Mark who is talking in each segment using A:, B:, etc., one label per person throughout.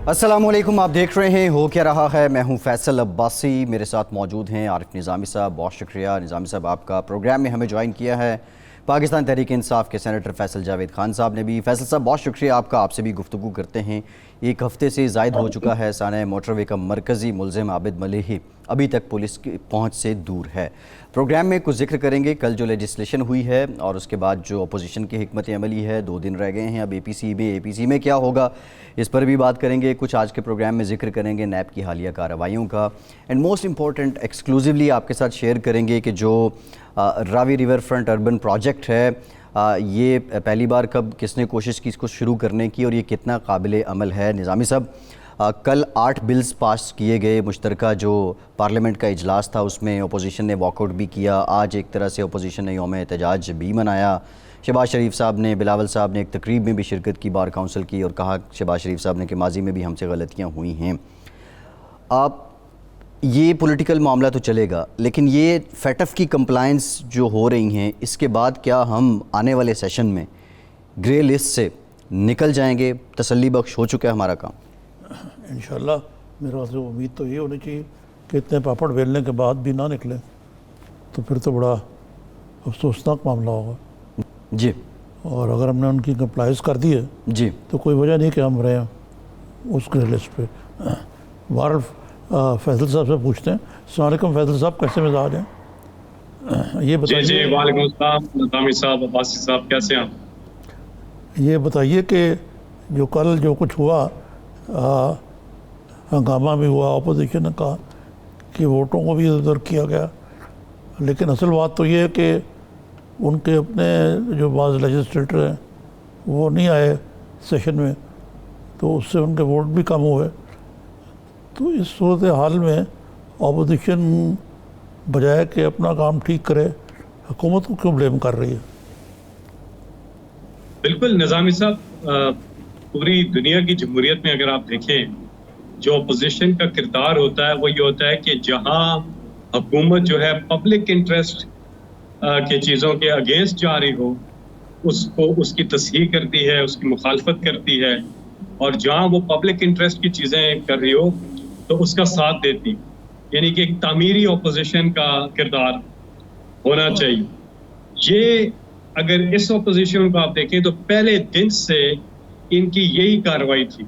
A: السلام علیکم، آپ دیکھ رہے ہیں ہو کیا رہا ہے۔ میں ہوں فیصل عباسی، میرے ساتھ موجود ہیں عارف نظامی صاحب۔ بہت شکریہ نظامی صاحب، آپ کا پروگرام میں ہمیں جوائن کیا ہے پاکستان تحریک انصاف کے سینیٹر فیصل جاوید خان صاحب نے بھی۔ فیصل صاحب بہت شکریہ آپ کا، آپ سے بھی گفتگو کرتے ہیں۔ ایک ہفتے سے زائد ہو چکا ہے، سانحہ موٹر وے کا مرکزی ملزم عابد ملیح ابھی تک پولیس کی پہنچ سے دور ہے۔ پروگرام میں کچھ ذکر کریں گے کل جو لیجسلیشن ہوئی ہے اور اس کے بعد جو اپوزیشن کی حکمت عملی ہے، 2 دن رہ گئے ہیں اب اے پی سی میں کیا ہوگا اس پر بھی بات کریں گے۔ کچھ آج کے پروگرام میں ذکر کریں گے نیب کی حالیہ کارروائیوں کا، اینڈ موسٹ امپورٹنٹ ایکسکلوزیولی آپ کے ساتھ شیئر کریں گے کہ جو راوی ریور فرنٹ اربن پروجیکٹ ہے، یہ پہلی بار کب کس نے کوشش کی اس کو شروع کرنے کی اور یہ کتنا قابل عمل ہے۔ نظامی صاحب، کل 8 بلز پاس کیے گئے، مشترکہ جو پارلیمنٹ کا اجلاس تھا اس میں اپوزیشن نے واک آؤٹ بھی کیا، آج ایک طرح سے اپوزیشن نے یوم احتجاج بھی منایا۔ شہباز شریف صاحب نے، بلاول صاحب نے ایک تقریب میں بھی شرکت کی بار کونسل کی اور کہا شہباز شریف صاحب نے کہ ماضی میں بھی ہم سے غلطیاں ہوئی ہیں۔ آپ یہ پولیٹیکل معاملہ تو چلے گا، لیکن یہ فیٹ ایف کی کمپلائنس جو ہو رہی ہیں اس کے بعد کیا ہم آنے والے سیشن میں گرے لسٹ سے نکل جائیں گے؟ تسلی بخش ہو چکا ہے ہمارا کام؟
B: انشاءاللہ میرا سے امید تو یہ ہونی چاہیے کہ اتنے پاپڑ بیلنے کے بعد بھی نہ نکلیں تو پھر تو بڑا افسوسناک معاملہ ہوگا
A: جی،
B: اور اگر ہم نے ان کی کمپلائنس کر دی ہے
A: جی
B: تو کوئی وجہ نہیں کہ ہم رہیں اس گرے لسٹ پہ۔ بہرحال فیصل صاحب سے پوچھتے ہیں۔ السلام علیکم فیصل صاحب، کیسے مزاج ہیں؟ یہ بتائیے
C: جی وعلیکم السلام نظامی صاحب، عباسی صاحب، کیسے ہیں آپ؟
B: یہ بتائیے کہ جو کل جو کچھ ہوا، ہنگامہ بھی ہوا، اپوزیشن نے کہا کہ ووٹوں کو بھی ادھر کیا گیا، لیکن اصل بات تو یہ ہے کہ ان کے اپنے جو بعض لیجسلیٹر ہیں وہ نہیں آئے سیشن میں، تو اس سے ان کے ووٹ بھی کم ہوئے۔ تو اس صورتحال میں اپوزیشن بجائے کہ اپنا کام ٹھیک کرے، حکومت کو کیوں بلیم کر رہی ہے؟
C: بالکل نظامی صاحب، پوری دنیا کی جمہوریت میں اگر آپ دیکھیں جو اپوزیشن کا کردار ہوتا ہے وہ یہ ہوتا ہے کہ جہاں حکومت جو ہے پبلک انٹرسٹ کے چیزوں کے اگینسٹ جا رہی ہو اس کو اس کی تصحیح کرتی ہے، اس کی مخالفت کرتی ہے، اور جہاں وہ پبلک انٹرسٹ کی چیزیں کر رہی ہو تو اس کا ساتھ دیتی، یعنی کہ ایک تعمیری اپوزیشن کا کردار ہونا چاہیے۔ یہ اگر اس اپوزیشن کو آپ دیکھیں تو پہلے دن سے ان کی یہی کارروائی تھی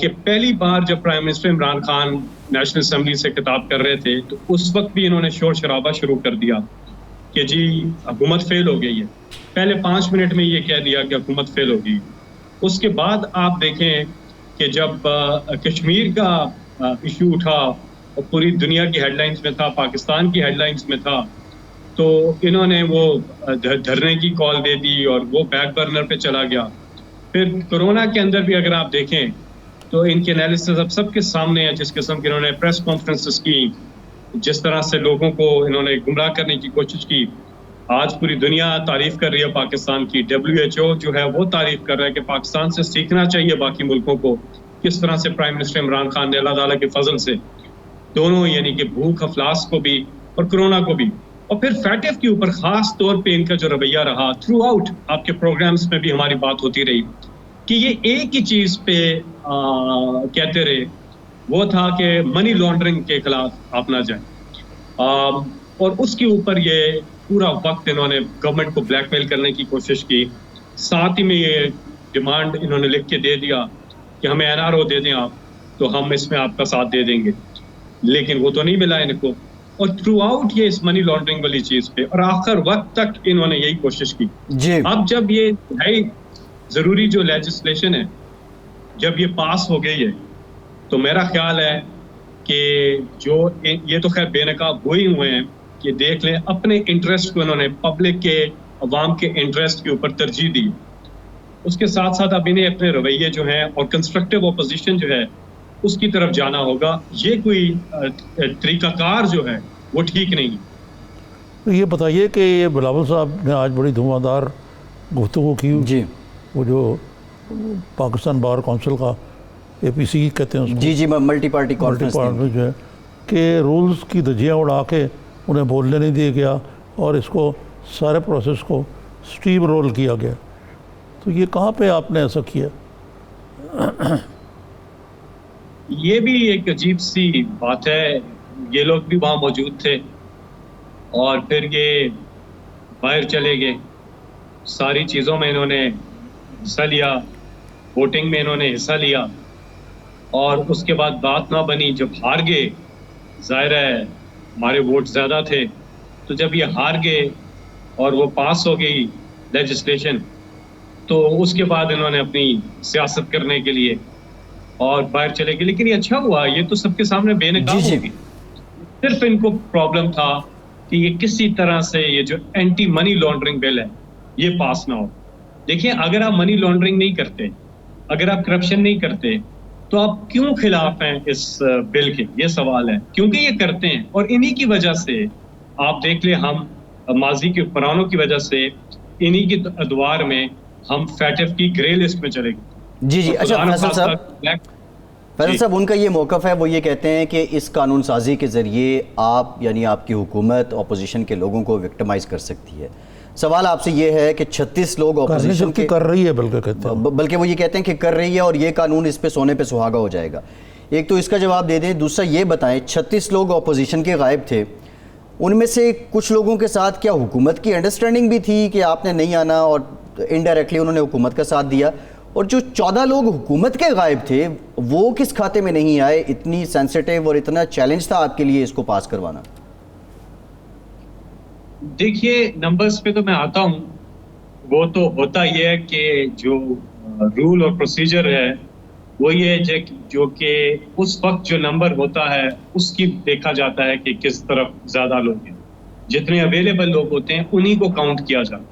C: کہ پہلی بار جب prime minister Imran Khan national assembly سے خطاب کر رہے تھے تو اس وقت بھی انہوں نے شور شرابہ شروع کر دیا کہ جی حکومت فیل ہو گئی ہے۔ پہلے 5 منٹ میں یہ کہہ دیا کہ حکومت فیل ہو گئی۔ اس کے بعد آپ دیکھیں کہ جب کشمیر کا ایشو اٹھا اور پوری دنیا کی ہیڈ لائنز میں تھا، پاکستان کی ہیڈ لائنز میں تھا، تو انہوں نے وہ دھرنے کی کال دے دی اور وہ بیک برنر پہ چلا گیا۔ پھر کرونا کے اندر بھی اگر آپ دیکھیں تو ان کے انالیسز اب سب کے سامنے ہے، جس قسم کی انہوں نے پریس کانفرنسز کی، جس طرح سے لوگوں کو انہوں نے گمراہ کرنے کی کوشش کی۔ آج پوری دنیا تعریف کر رہی ہے پاکستان کی، WHO جو ہے وہ تعریف کر رہا ہے کہ پاکستان سے سیکھنا چاہیے باقی ملکوں کو کس طرح سے پرائم منسٹر عمران خان نے اللہ تعالیٰ کے فضل سے دونوں، یعنی کہ بھوک افلاس کو بھی اور کرونا کو بھی، اور پھر فیٹف کے اوپر خاص طور پہ ان کا جو رویہ رہا تھرو آؤٹ، آپ کے پروگرامز میں بھی ہماری بات ہوتی رہی کہ یہ ایک ہی چیز پہ کہتے رہے، وہ تھا کہ منی لانڈرنگ کے خلاف آپ نہ جائیں، اور اس کے اوپر یہ پورا وقت انہوں نے گورنمنٹ کو بلیک میل کرنے کی کوشش کی۔ ساتھ ہی میں یہ ڈیمانڈ انہوں نے لکھ کے دے دیا کہ ہمیں NRO دے دیں آپ تو ہم اس میں آپ کا ساتھ دے دیں گے، لیکن وہ تو نہیں ملا ان کو، اور تھرو آؤٹ یہ اس منی لانڈرنگ والی چیز پہ، اور آخر وقت تک انہوں نے یہی کوشش کی۔ اب جب یہ نئی ضروری جو لیجسلیشن ہے جب یہ پاس ہو گئی ہے تو میرا خیال ہے کہ جو یہ تو خیر بے نقاب ہوئے ہوئے ہیں کہ دیکھ لیں اپنے انٹرسٹ کو انہوں نے پبلک کے، عوام کے انٹرسٹ کے اوپر ترجیح دی، اس کے ساتھ ساتھ اب انہیں اپنے رویے جو ہیں اور کنسٹرکٹیو اپوزیشن جو ہے اس کی طرف جانا ہوگا۔ یہ کوئی طریقہ کار جو ہے وہ ٹھیک نہیں۔
B: یہ بتائیے کہ یہ بلاول صاحب نے آج بڑی دھواں دار گفتگو کی،
A: جی
B: وہ جو پاکستان بار کونسل کا APC کہتے ہیں اس کو،
A: جی ملٹی پارٹی کانفرنس
B: جو ہے کہ رولز کی دھجیاں اڑا کے انہیں بولنے نہیں دیا گیا اور اس کو سارے پروسیس کو سٹیم رول کیا گیا، تو یہ کہاں پہ آپ نے ایسا کیا؟
C: یہ بھی ایک عجیب سی بات ہے. یہ لوگ بھی وہاں موجود تھے اور پھر یہ باہر چلے گئے. ساری چیزوں میں انہوں نے حصہ لیا, ووٹنگ میں انہوں نے حصہ لیا, اور اس کے بعد بات نہ بنی. جب ہار گئے, ظاہر ہے ہمارے ووٹ زیادہ تھے, تو جب یہ ہار گئے اور وہ پاس ہو گئی لیجسلیشن, تو اس کے بعد انہوں نے اپنی سیاست کرنے کے لیے اور باہر چلے گئے. لیکن یہ اچھا ہوا, یہ تو سب کے سامنے بے نقاب
A: جی
C: ہوگی. صرف ان کو پرابلم تھا کہ یہ کسی طرح سے یہ جو اینٹی منی لانڈرنگ بل ہے یہ پاس نہ ہو. دیکھیں, اگر آپ منی لانڈرنگ نہیں کرتے, اگر آپ کرپشن نہیں کرتے, تو آپ کیوں خلاف ہیں اس بل کے؟ یہ سوال ہے. کیونکہ یہ کرتے ہیں, اور انہی کی وجہ سے آپ دیکھ لیں, ہم ماضی کے حکمرانوں کی وجہ سے انہی کی ادوار میں ہم فیٹف کی گرے لسٹ میں چلے گئے.
A: جی جی. اچھا فیصل صاحب ان کا یہ موقف ہے, وہ یہ کہتے ہیں کہ اس قانون سازی کے ذریعے آپ یعنی آپ کی حکومت اپوزیشن کے لوگوں کو وکٹمائز کر سکتی ہے. سوال آپ سے یہ ہے کہ 36 لوگ اپوزیشن کے
B: کر رہی ہے,
A: بلکہ وہ یہ کہتے ہیں کہ کر رہی ہے, اور یہ قانون اس پہ سونے پہ سہاگا ہو جائے گا. ایک تو اس کا جواب دے دیں. دوسرا یہ بتائیں, 36 لوگ اپوزیشن کے غائب تھے, ان میں سے کچھ لوگوں کے ساتھ کیا حکومت کی انڈرسٹینڈنگ بھی تھی کہ آپ نے نہیں آنا, اور انڈائریکٹلی انہوں نے حکومت کا ساتھ دیا؟ اور جو 14 لوگ حکومت کے غائب تھے وہ کس کھاتے میں نہیں آئے؟ اتنی سینسیٹیو اور اتنا چیلنج تھا آپ کے لیے اس کو پاس کروانا.
C: دیکھیے, نمبرز پہ تو میں آتا ہوں. وہ تو ہوتا یہ ہے کہ جو رول اور پروسیجر ہے وہ یہ جو کہ اس وقت جو نمبر ہوتا ہے اس کی دیکھا جاتا ہے کہ کس طرف زیادہ لوگ ہیں. جتنے اویلیبل لوگ ہوتے ہیں انہی کو کاؤنٹ کیا جاتا ہے.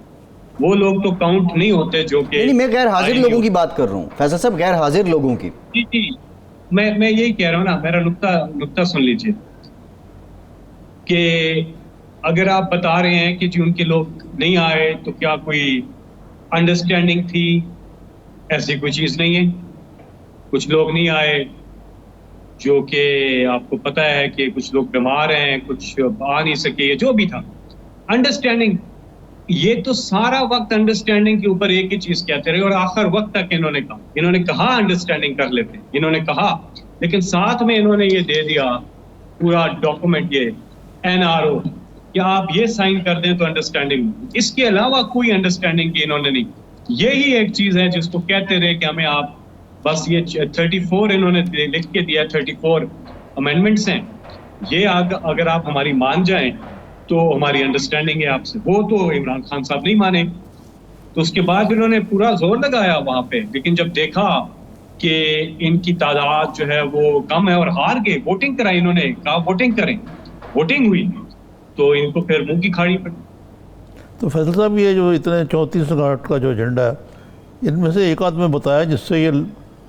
C: وہ لوگ تو کاؤنٹ نہیں ہوتے جو کہ
A: نہیں, میں غیر حاضر لوگوں کی بات کر رہا ہوں فیصل صاحب, غیر حاضر لوگوں کی.
C: جی جی, میں یہی کہہ رہا ہوں نا. میرا نقطہ سن لیجئے کہ اگر آپ بتا رہے ہیں کہ جو ان کے لوگ نہیں آئے تو کیا کوئی انڈرسٹینڈنگ تھی؟ ایسی کوئی چیز نہیں ہے. کچھ لوگ نہیں آئے جو کہ آپ کو پتہ ہے کہ کچھ لوگ بیمار ہیں, کچھ آ نہیں سکے, جو بھی تھا. انڈرسٹینڈنگ, یہ تو سارا وقت انڈرسٹینڈنگ کے اوپر ایک ہی چیز کہتے رہے, اور آخر وقت تک انہوں نے کہا انڈرسٹینڈنگ کر لیتے, انہوں نے کہا, لیکن ساتھ میں انہوں نے یہ دے دیا پورا ڈاکومنٹ, یہ NRO, کہ آپ یہ سائن کر دیں تو انڈرسٹینڈنگ. اس کے علاوہ کوئی انڈرسٹینڈنگ کی انہوں نے نہیں. یہی ایک چیز ہے جس کو کہتے رہے کہ ہمیں آپ بس یہ 34 انہوں نے لکھ کے دیا, 34 امینڈمنٹس ہیں, یہ اگر آپ ہماری مان جائیں تو ہماری انڈرسٹینڈنگ ہے آپ سے. وہ تو عمران خان صاحب نہیں مانے, تو اس کے بعد انہوں نے پورا زور لگایا وہاں پہ. لیکن جب دیکھا کہ ان کی تعداد جو ہے وہ کم ہے اور ہار گئے, ووٹنگ کرائی, انہوں نے کہا ووٹنگ کریں, ووٹنگ ہوئی, تو ان کو پھر منہ کی کھاڑی پڑی.
B: تو فیصل صاحب, یہ جو اتنے 34 گھاٹ کا جو ایجنڈا ہے, ان میں سے ایک آدھ میں بتایا جس سے یہ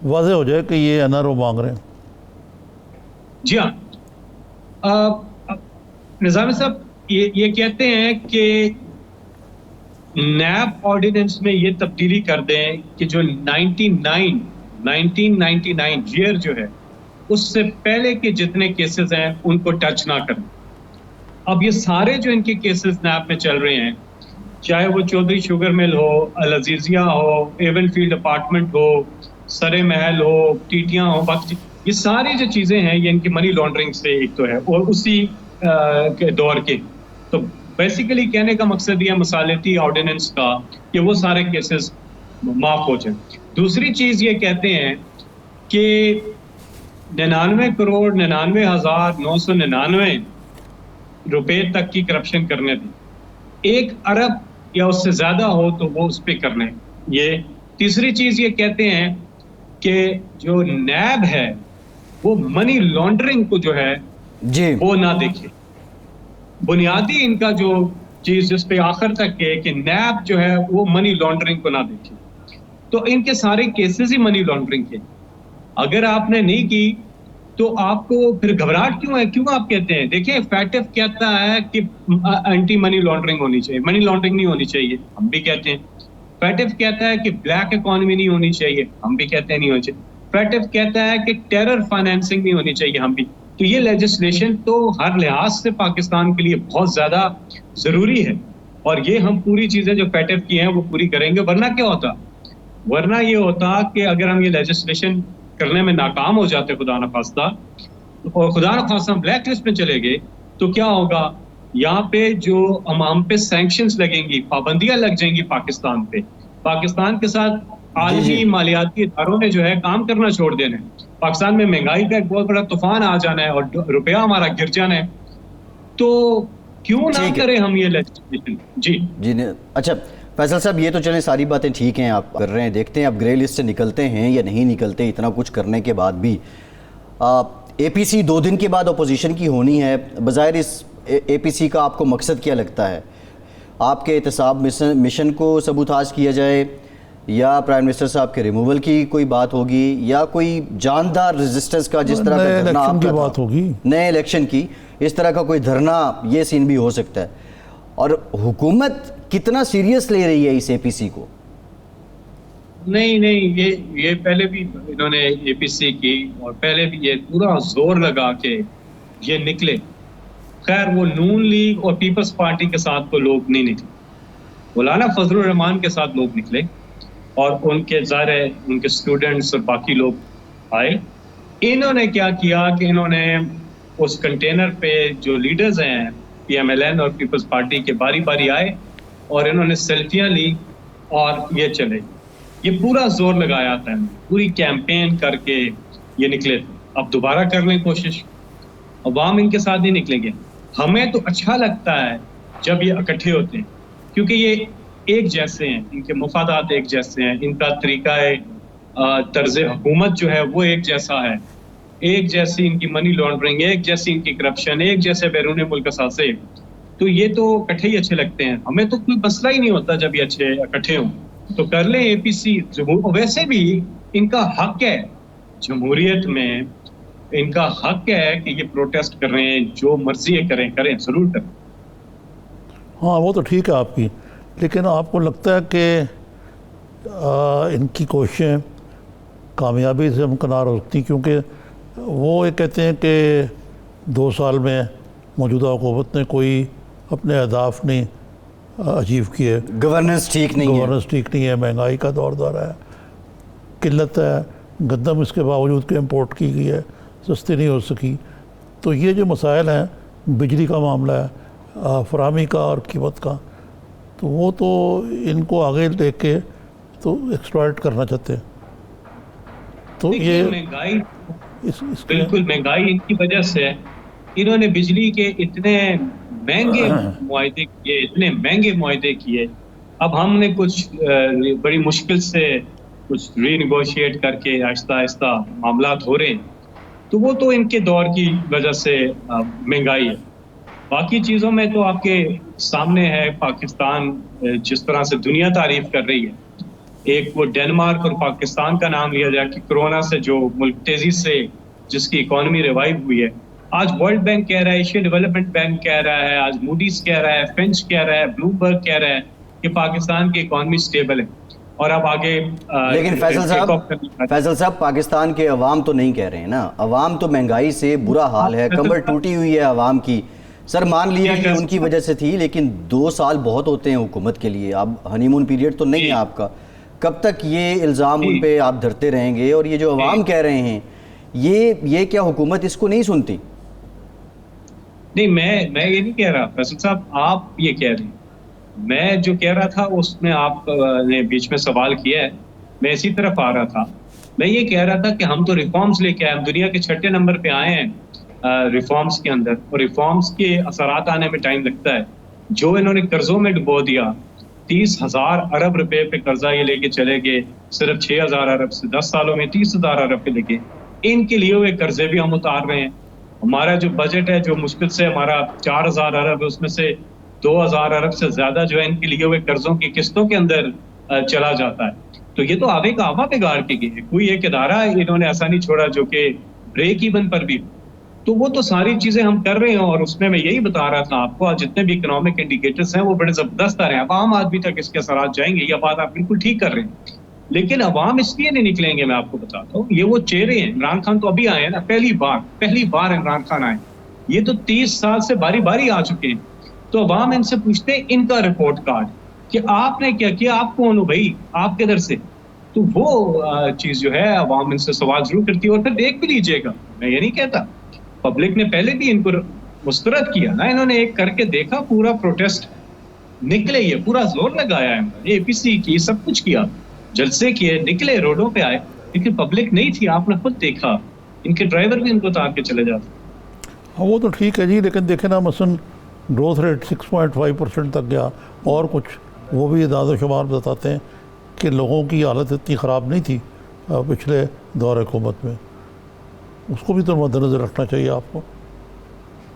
B: واضح ہو جائے کہ یہ NRO مانگ رہے ہیں.
C: جی ہاں, نظامی صاحب یہ کہتے ہیں کہ نیب آرڈیننس میں یہ تبدیلی کر دیں کہ جو 1999 ایئر جو ہے اس سے پہلے کے جتنے کیسز ہیں ان کو ٹچ نہ کریں. اب یہ سارے جو ان کے کیسز نیب میں چل رہے ہیں, چاہے وہ چودھری شوگر مل ہو, العزیزیہ ہو, ایون فیلڈ اپارٹمنٹ ہو, سرے محل ہو, ٹیٹیاں ہو, باقی یہ ساری جو چیزیں ہیں یہ ان کی منی لانڈرنگ سے ایک تو ہے, اور اسی کے دور کے. تو بیسیکلی کہنے کا مقصد یہ مصالحتی آرڈیننس کا کہ وہ سارے کیسز معاف ہو جائیں. دوسری چیز یہ کہتے ہیں کہ 99,99,999 روپے تک کی کرپشن کرنے دیں, 1 ارب یا اس سے زیادہ ہو تو وہ اس پہ کرنے. یہ تیسری چیز یہ کہتے ہیں کہ جو نیب ہے وہ منی لانڈرنگ کو جو ہے
A: جی
C: وہ نہ دیکھے. بنیادی ان کا جو چیز جس پہ آخر تک کہ نیب جو ہے وہ منی لانڈرنگ کو نہ دیکھے. تو ان کے سارے کیسز ہی منی لانڈرنگ کے. اگر آپ نے نہیں کی تو آپ کو پھر گھبراہٹ کیوں ہے؟ کیوں آپ کہتے ہیں؟ دیکھیں, فیٹف کہتا ہے کہ اینٹی منی لانڈرنگ ہونی چاہیے, منی لانڈرنگ نہیں ہونی چاہیے, ہم بھی کہتے ہیں. فیٹف کہتا ہے کہ بلیک اکانومی نہیں ہونی چاہیے, ہم بھی کہتے ہیں نہیں ہونی چاہیے. فیٹف کہتا ہے کہ ٹیرر فائنینسنگ نہیں ہونی چاہیے, ہم بھی. تو یہ لیجسلیشن تو ہر لحاظ سے پاکستان کے لیے بہت زیادہ ضروری ہے, اور یہ ہم پوری چیزیں جو فیٹف کی ہیں وہ پوری کریں گے. ورنہ کیا ہوتا؟ ورنہ یہ ہوتا کہ اگر ہم یہ لیجسلیشن کرنے میں ناکام ہو جاتے خدا نخواستہ اور خدا نخواستہ بلیک لسٹ میں چلے گئے تو کیا ہوگا؟ یہاں پہ جو ہم پہ سینکشنز لگیں گی، پابندیاں لگ جائیں گی پاکستان پہ. پاکستان کے ساتھ عالمی مالیاتی اداروں نے جو ہے کام کرنا چھوڑ دینا ہے. پاکستان میں مہنگائی کا ایک بہت بڑا طوفان آ جانا ہے اور روپیہ ہمارا گر جانا ہے. تو کیوں نہ کریں ہم یہ لیجسلیشن؟ جی
A: اچھا فیصل صاحب، یہ تو چلیں ساری باتیں ٹھیک ہیں، آپ کر رہے ہیں، دیکھتے ہیں اب گرے لسٹ سے نکلتے ہیں یا نہیں نکلتے. اتنا کچھ کرنے کے بعد بھی اے پی سی 2 دن کے بعد اپوزیشن کی ہونی ہے. بظاہر اس اے پی سی کا آپ کو مقصد کیا لگتا ہے؟ آپ کے احتساب مشن کو سبوتاژ کیا جائے، یا پرائم منسٹر صاحب کے ریموول کی کوئی بات ہوگی، یا کوئی جاندار ریزسٹنس کا جس طرح کا دھرنا آپ کا
B: بات ہوگی،
A: نئے الیکشن کی اس طرح کا کوئی دھرنا، یہ سین بھی ہو سکتا ہے. اور حکومت کتنا سیریس لے رہی ہے اس اے پی سی کو؟
C: نہیں یہ پہلے بھی انہوں نے اے پی سی کی اور پہلے بھی یہ پورا زور لگا کے یہ نکلے. خیر وہ نون لیگ اور پیپلز پارٹی کے ساتھ تو لوگ نہیں نکلے، مولانا فضل الرحمان کے ساتھ لوگ نکلے اور ان کے ظاہر ان کے اسٹوڈنٹس اور باقی لوگ آئے. انہوں نے کیا کیا کہ انہوں نے اس کنٹینر پہ جو لیڈرز ہیں پی ایم ایل این اور پیپلز پارٹی کے باری باری آئے اور انہوں نے سیلفیاں لی اور یہ چلے. یہ پورا زور لگایا تھا، پوری کیمپین کر کے یہ نکلے تھے. اب دوبارہ کر لیں کوشش، عوام ان کے ساتھ نہیں نکلیں گے. ہمیں تو اچھا لگتا ہے جب یہ اکٹھے ہوتے ہیں کیونکہ یہ ایک جیسے ہیں، ان کے مفادات ایک جیسے ہیں، ان کا طریقہ طرز حکومت جو ہے وہ ایک جیسا ہے، ایک جیسی ان کی منی لانڈرنگ، ایک جیسی ان کی کرپشن، ایک جیسے بیرون ملک اثاثے. تو یہ تو اکٹھے ہی اچھے لگتے ہیں. ہمیں تو کوئی مسئلہ ہی نہیں ہوتا جب یہ اچھے اکٹھے ہوں تو کر لیں اے پی سی. ویسے بھی ان کا حق ہے، جمہوریت میں ان کا حق ہے کہ یہ پروٹیسٹ کر رہے ہیں، جو مرضی کریں ضرور کریں.
B: ہاں وہ تو ٹھیک ہے آپ کی، لیکن آپ کو لگتا ہے کہ ان کی کوششیں کامیابی سے ہمکنار ہو سکتی؟ کیونکہ وہ یہ کہتے ہیں کہ 2 سال میں موجودہ حکومت نے کوئی اپنے اہداف نہیں اچیو کیے،
A: گورننس ٹھیک نہیں ہے،
B: مہنگائی کا دور ہے، قلت ہے، گندم اس کے باوجود کہ امپورٹ کی گئی ہے سستی نہیں ہو سکی. تو یہ جو مسائل ہیں، بجلی کا معاملہ ہے، فراہمی کا اور قیمت کا، تو وہ تو ان کو آگے لے کے تو ایکسپلائٹ کرنا چاہتے ہیں. تو یہ
C: مہنگائی بالکل مہنگائی ان کی وجہ سے انہوں نے بجلی کے اتنے مہنگے معاہدے کیے. اب ہم نے کچھ بڑی مشکل سے کچھ ری نیگوشیٹ کر کے آہستہ آہستہ معاملات ہو رہے ہیں. تو وہ تو ان کے دور کی وجہ سے مہنگائی ہے. باقی چیزوں میں تو آپ کے سامنے ہے پاکستان جس طرح سے دنیا تعریف کر رہی ہے. ایک وہ ڈینمارک اور پاکستان کا نام لیا جائے کہ کرونا سے جو ملک تیزی سے جس کی اکانومی ریوائیو ہوئی ہے. آج ورلڈ بینک کہہ رہا ہے، ایشیا ڈیولپمنٹ بینک کہہ رہا ہے، آج موڈیز کہہ رہا ہے، فنچ کہہ رہا ہے، بلومبرگ کہہ رہا ہے کہ پاکستان کی اکانومی سٹیبل ہے. اور اب آگے
A: لیکن فیصل صاحب پاکستان کے عوام تو نہیں کہہ رہے ہیں نا، عوام تو مہنگائی سے برا حال ہے، کمر ٹوٹی ہوئی ہے عوام کی. سر مان لیا کہ ان کی وجہ سے تھی، لیکن 2 سال بہت ہوتے ہیں حکومت کے لیے. اب ہنی مون پیریڈ تو نہیں ہے آپ کا. کب تک یہ الزام ان پہ آپ دھرتے رہیں گے؟ اور یہ جو عوام کہہ رہے ہیں یہ کیا حکومت اس کو نہیں سنتی؟
C: نہیں میں یہ نہیں کہہ رہا فیصل صاحب، آپ یہ کہہ رہے ہیں. میں جو کہہ رہا تھا اس میں آپ نے بیچ میں سوال کیا ہے، میں اسی طرف آ رہا تھا. میں یہ کہہ رہا تھا کہ ہم تو ریفارمز لے کے آئے، ہم دنیا کے 6 نمبر پہ آئے ہیں ریفارمز کے اندر، اور ریفارمز کے اثرات آنے میں ٹائم لگتا ہے. جو انہوں نے قرضوں میں ڈبو دیا، 30,000 ارب روپے پہ قرضہ یہ لے کے چلے گئے، صرف 6,000 ارب سے 10 سالوں میں 30,000 ارب پہ لے کے. ان کے لیے ہوئے قرضے بھی ہم اتار رہے ہیں. ہمارا جو بجٹ ہے جو مشکل سے ہمارا 4,000 ارب ہے، اس میں سے 2,000 ارب سے زیادہ جو ہے ان کے لیے ہوئے قرضوں کی قسطوں کے اندر چلا جاتا ہے. تو یہ تو آبے کا آبا بگاڑ کے گئے. کوئی ایک ادارہ انہوں نے ایسا نہیں چھوڑا جو کہ بریک ایون پر بھی. تو وہ تو ساری چیزیں ہم کر رہے ہیں، اور اس میں یہی بتا رہا تھا آپ کو جتنے بھی اکنامک انڈیکیٹرز ہیں وہ بڑے زبردست آ رہے ہیں. اب عام آدمی تک اس کے اثرات جائیں گے، یہ بات آپ بالکل ٹھیک کر رہے ہیں. لیکن عوام اس لیے نہیں نکلیں گے، میں آپ کو بتاتا ہوں. یہ وہ چہرے ہیں، عمران خان تو ابھی آئے ہیں نا، پہلی بار عمران خان آئے. یہ تو 30 سال سے باری باری آ چکے ہیں. تو عوام ان سے پوچھتے ہیں ان کا رپورٹ کارڈ کہ آپ نے کیا کیا، آپ کون ہو بھائی، آپ کدھر سے. تو وہ چیز جو ہے عوام ان سے سوال ضرور کرتی ہے. اور پھر دیکھ بھی لیجیے گا, میں یہ نہیں کہتا, پبلک نے پہلے بھی ان کو مسترد کیا نا, انہوں نے ایک کر کے دیکھا, پورا پروٹیسٹ نکلے, یہ پورا زور لگایا ہے, اے پی سی کی سب کچھ کیا, جلسے کیے, نکلے, روڈوں پہ آئے, لیکن پبلک نہیں تھی. آپ نے خود دیکھا ان کے ڈرائیور بھی ان کو اتار کے چلے جاتے.
B: ہاں وہ تو ٹھیک ہے جی, لیکن دیکھیں نا مثلاً گروتھ ریٹ 6.5% تک گیا, اور کچھ وہ بھی اعداد و شمار بتاتے ہیں کہ لوگوں کی حالت اتنی خراب نہیں تھی پچھلے دور حکومت میں. اس کو بھی تو مد نظر رکھنا چاہیے آپ کو.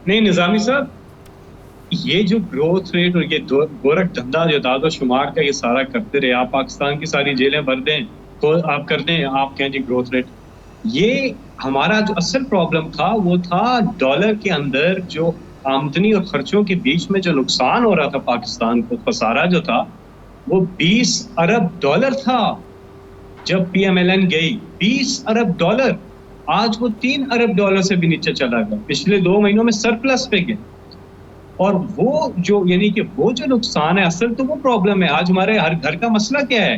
C: نہیں نظامی صاحب, یہ جو گروتھ ریٹ اور یہ گورکھ دھندا جو اعداد و شمار کا یہ سارا کرتے رہے, آپ پاکستان کی ساری جیلیں بھر دیں تو آپ کر دیں, آپ کہیں جی گروتھ ریٹ. یہ ہمارا جو اصل پرابلم تھا وہ تھا ڈالر کے اندر جو آمدنی اور خرچوں کے بیچ میں جو نقصان ہو رہا تھا پاکستان کو, خسارہ جو تھا وہ 20 ارب ڈالر تھا جب پی ایم ایل این گئی. 20 ارب ڈالر, آج وہ 3 ارب ڈالر سے بھی نیچے چلا گیا, پچھلے 2 مہینوں میں سرپلس پہ گئے. اور وہ جو یعنی کہ وہ جو نقصان ہے اصل تو وہ پرابلم ہے. آج ہمارے ہر گھر کا مسئلہ کیا ہے,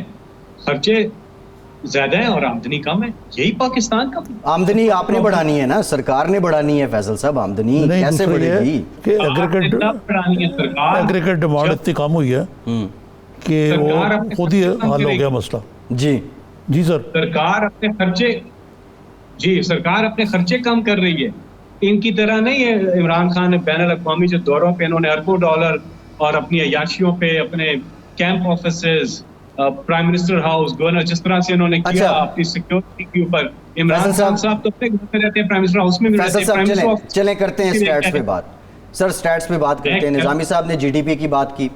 C: خرچے زیادہ ہیں اور آمدنی کم ہے. یہی پاکستان کا
A: آمدنی آپ نے بڑھانی ہے نا, سرکار نے بڑھانی ہے فیصل صاحب, آمدنی کیسے بڑھے گی؟
B: کہ ایگریگیٹ ڈیمانڈ اتنی کم ہوئی ہے کہ وہ خود ہی حل ہو گیا مسئلہ. جی سر,
C: سرکار اپنے خرچے کم کر رہی ہے. ان کی طرح نہیں ہے عمران خان نے بین الاقوامی جو دوروں پہ انہوں نے اربوں ڈالر اور اپنی عیاشیوں پہ, اپنے camp offices, prime minister house, governor, جس طرح سے انہوں نے کیا اپنی سیکیورٹی کے اوپر. عمران خان صاحب تو اپنے گھر پہ رہتے ہیں, پرائم منسٹر ہاؤس میں بھی رہتے ہیں.
A: چلیں کرتے ہیں سٹیٹس پہ بات. سر سٹیٹس پہ بات کرتے ہیں. نظامی صاحب نے جی ڈی پی کی بات کی,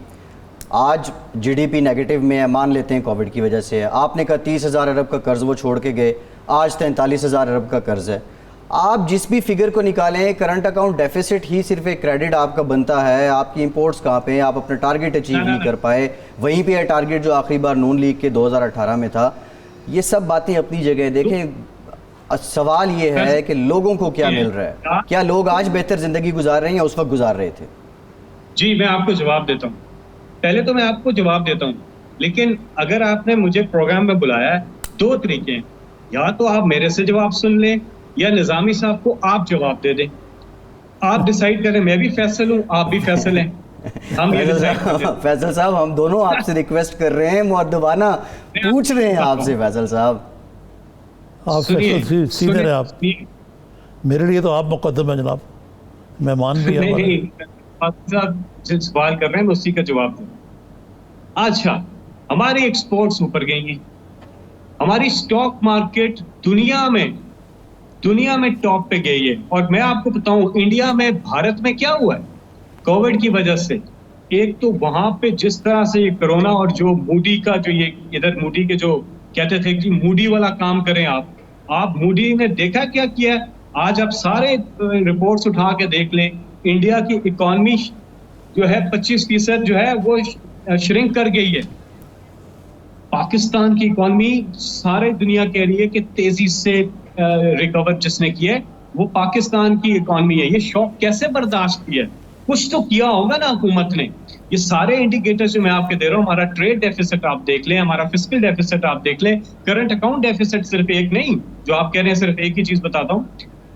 A: آج جی ڈی پی نیگیٹو میں ہے, مان لیتے ہیں کووڈ کی وجہ سے ہے. آپ نے کہا 30,000 ارب کا قرض وہ چھوڑ کے گئے, آج 43,000 ارب کا قرض ہے. آپ جس بھی فگر کو نکالیں, کرنٹ اکاؤنٹ ڈیفیسٹ ہی صرف ایک کریڈٹ آپ کا بنتا ہے. آپ کی امپورٹس کہاں پہ ہیں, آپ اپنا ٹارگٹ اچیو نہیں کر پائے, وہیں پہ ہے ٹارگٹ جو آخری بار نون لیگ کے 2018 میں تھا. یہ سب باتیں اپنی جگہ. دیکھیں سوال یہ ہے کہ لوگوں کو کیا مل رہا ہے, کیا لوگ آج بہتر زندگی گزار رہے ہیں یا اس وقت گزار رہے تھے؟
C: جی میں آپ کو جواب دیتا ہوں. پہلے تو میں آپ کو جواب دیتا ہوں, لیکن اگر آپ نے مجھے پروگرام میں بلایا ہے, 2 طریقے ہیں, یا تو آپ میرے سے جواب سن لیں یا نظامی صاحب کو آپ جواب دے دیں. آپ ڈیسائیڈ کریں, میں بھی فیصل ہوں, آپ بھی فیصل ہیں.
A: فیصل صاحب ہم دونوں آپ سے ریکویسٹ کر رہے ہیں, مؤدبانہ پوچھ رہے ہیں آپ سے. فیصل صاحب
B: آپ سیدھے رہے, آپ میرے لیے تو آپ مقدم ہیں جناب, مہمان بھی ہیں.
C: صاحب جن سوال کر رہے ہیں اسی کا جواب دیں. اچھا, ہماری ایکسپورٹس اوپر گئی ہیں, ہماری سٹاک مارکیٹ دنیا میں ٹاپ پہ گئی ہے. اور میں آپ کو بتاؤں انڈیا میں, بھارت میں کیا ہوا ہے کووڈ کی وجہ سے. ایک تو وہاں پہ جس طرح سے یہ کرونا اور جو موڈی کا جو یہ ادھر موڈی کے جو کہتے تھے کہ موڈی والا کام کریں آپ موڈی نے دیکھا کیا کیا ہے. آج آپ سارے رپورٹس اٹھا کے دیکھ لیں, انڈیا کی اکانومی جو ہے 25% جو ہے وہ شرنک کر گئی ہے. پاکستان کی اکانومی سارے دنیا کہہ رہی ہے کہ تیزی سے ریکور جس نے کیا ہے وہ پاکستان کی اکانومی ہے. یہ شوق کیسے برداشت کیا ہے؟ کچھ تو کیا ہوگا نا حکومت نے. یہ سارے انڈیکیٹر جو میں آپ کے دے رہا ہوں, ہمارا ٹریڈ ڈیفیسٹ آپ دیکھ لیں, ہمارا فسکل ڈیفیسٹ آپ دیکھ لیں, کرنٹ اکاؤنٹ ڈیفیسٹ صرف ایک نہیں جو آپ کہہ رہے ہیں, صرف ایک ہی چیز بتاتا ہوں,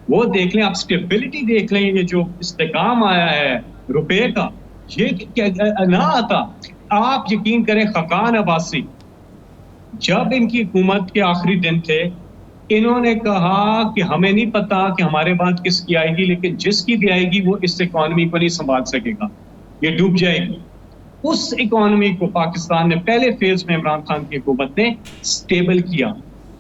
C: وہ دیکھ لیں. آپ اسٹیبلٹی دیکھ لیں, یہ جو استحکام آیا ہے روپے کا, یہ نہ آتا. آپ یقین کریں, خاقان عباسی جب ان کی حکومت کے آخری دن تھے, انہوں نے کہا کہ ہمیں نہیں پتا کہ ہمارے بعد کس کی آئے گی, لیکن جس کی بھی آئے گی وہ اس اکانومی کو نہیں سنبھال سکے گا, یہ ڈوب جائے گی. اس اکانومی کو پاکستان نے پہلے فیز میں عمران خان کی حکومت نے سٹیبل کیا.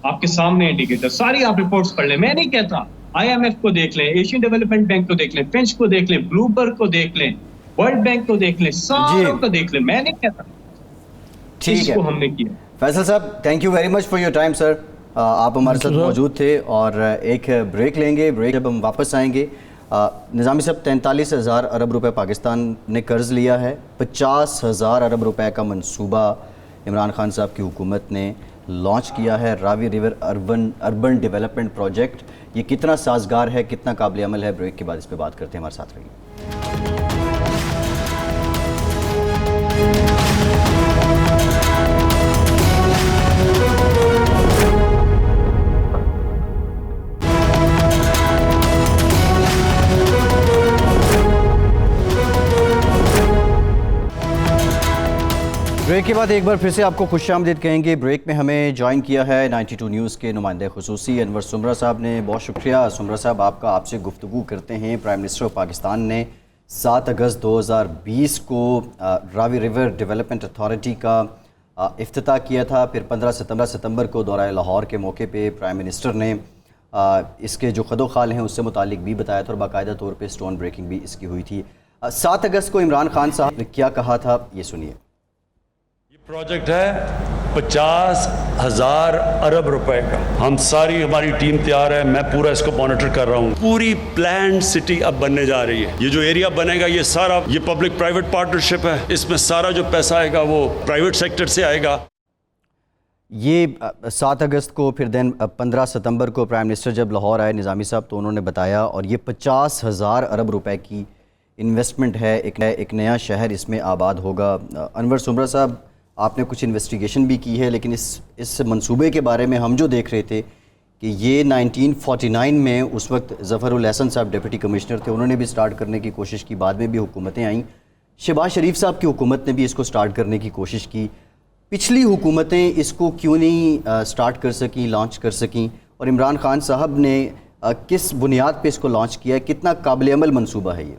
C: آپ کے سامنے انڈیکیٹر ساری آپ رپورٹس پڑھ لیں, میں نہیں کہتا. آئی ایم ایف کو دیکھ لیں, ایشین ڈیولپمنٹ بینک کو دیکھ لیں, فنچ کو دیکھ لیں, بلومبرگ کو دیکھ لیں, ورلڈ بینک کو دیکھ لیں, ساروں کو دیکھ لیں, میں نہیں کہتا.
A: ٹھیک ہے,
C: کو ہم نے کیا.
A: فیصل صاحب thank you very much for your time sir. آپ ہمارے ساتھ موجود تھے, اور ایک بریک لیں گے. بریک جب ہم واپس آئیں گے, نظامی صاحب 43,000 ارب روپے پاکستان نے قرض لیا ہے, 50,000 ارب روپے کا منصوبہ عمران خان صاحب کی حکومت نے لانچ کیا ہے, راوی ریور اربن ڈیولپمنٹ پروجیکٹ. یہ کتنا سازگار ہے, کتنا قابل عمل ہے؟ بریک کے بعد اس پہ بات کرتے ہیں, ہمارے ساتھ رہیے. بریک کے بعد ایک بار پھر سے آپ کو خوش آمدید کہیں گے. بریک میں ہمیں جوائن کیا ہے 92 نیوز کے نمائندہ خصوصی انور سمرہ صاحب نے. بہت شکریہ سمرہ صاحب آپ سے گفتگو کرتے ہیں. پرائم منسٹر آف پاکستان نے 7 اگست 2020 کو راوی ریور ڈیولپمنٹ اتھارٹی کا افتتاح کیا تھا. پھر 15 ستمبر کو دورہ لاہور کے موقع پہ پرائم منسٹر نے اس کے جو خد و خال ہیں اس سے متعلق بھی بتایا تھا اور باقاعدہ طور پہ سٹون بریکنگ بھی اس کی ہوئی تھی. 7 اگست کو عمران خان صاحب نے کیا کہا تھا یہ سنیے.
D: یہ پروجیکٹ ہے 50,000 ارب روپے کا. ہماری ٹیم تیار ہے. میں پورا اس کو مانیٹر کر رہا ہوں. پوری پلانڈ سٹی اب بننے جا رہی ہے. یہ جو ایریا بنے گا یہ سارا یہ پبلک پرائیویٹ پارٹنرشپ ہے. اس میں سارا جو پیسہ آئے گا وہ پرائیویٹ سیکٹر سے آئے گا.
A: یہ 7 اگست کو پھر 15 ستمبر کو پرائم منسٹر جب لاہور آئے نظامی صاحب تو انہوں نے بتایا اور یہ 50,000 ارب روپے کی انویسٹمنٹ ہے. ایک نیا شہر اس میں آباد ہوگا. انور سمرہ صاحب آپ نے کچھ انویسٹیگیشن بھی کی ہے لیکن اس منصوبے کے بارے میں ہم جو دیکھ رہے تھے کہ یہ 1949 میں اس وقت ظفر الحسن صاحب ڈپٹی کمشنر تھے, انہوں نے بھی سٹارٹ کرنے کی کوشش کی. بعد میں بھی حکومتیں آئیں. شہباز شریف صاحب کی حکومت نے بھی اس کو سٹارٹ کرنے کی کوشش کی. پچھلی حکومتیں اس کو کیوں نہیں سٹارٹ کر سکیں, لانچ کر سکیں, اور عمران خان صاحب نے کس بنیاد پہ اس کو لانچ کیا ہے؟ کتنا قابل عمل منصوبہ ہے یہ؟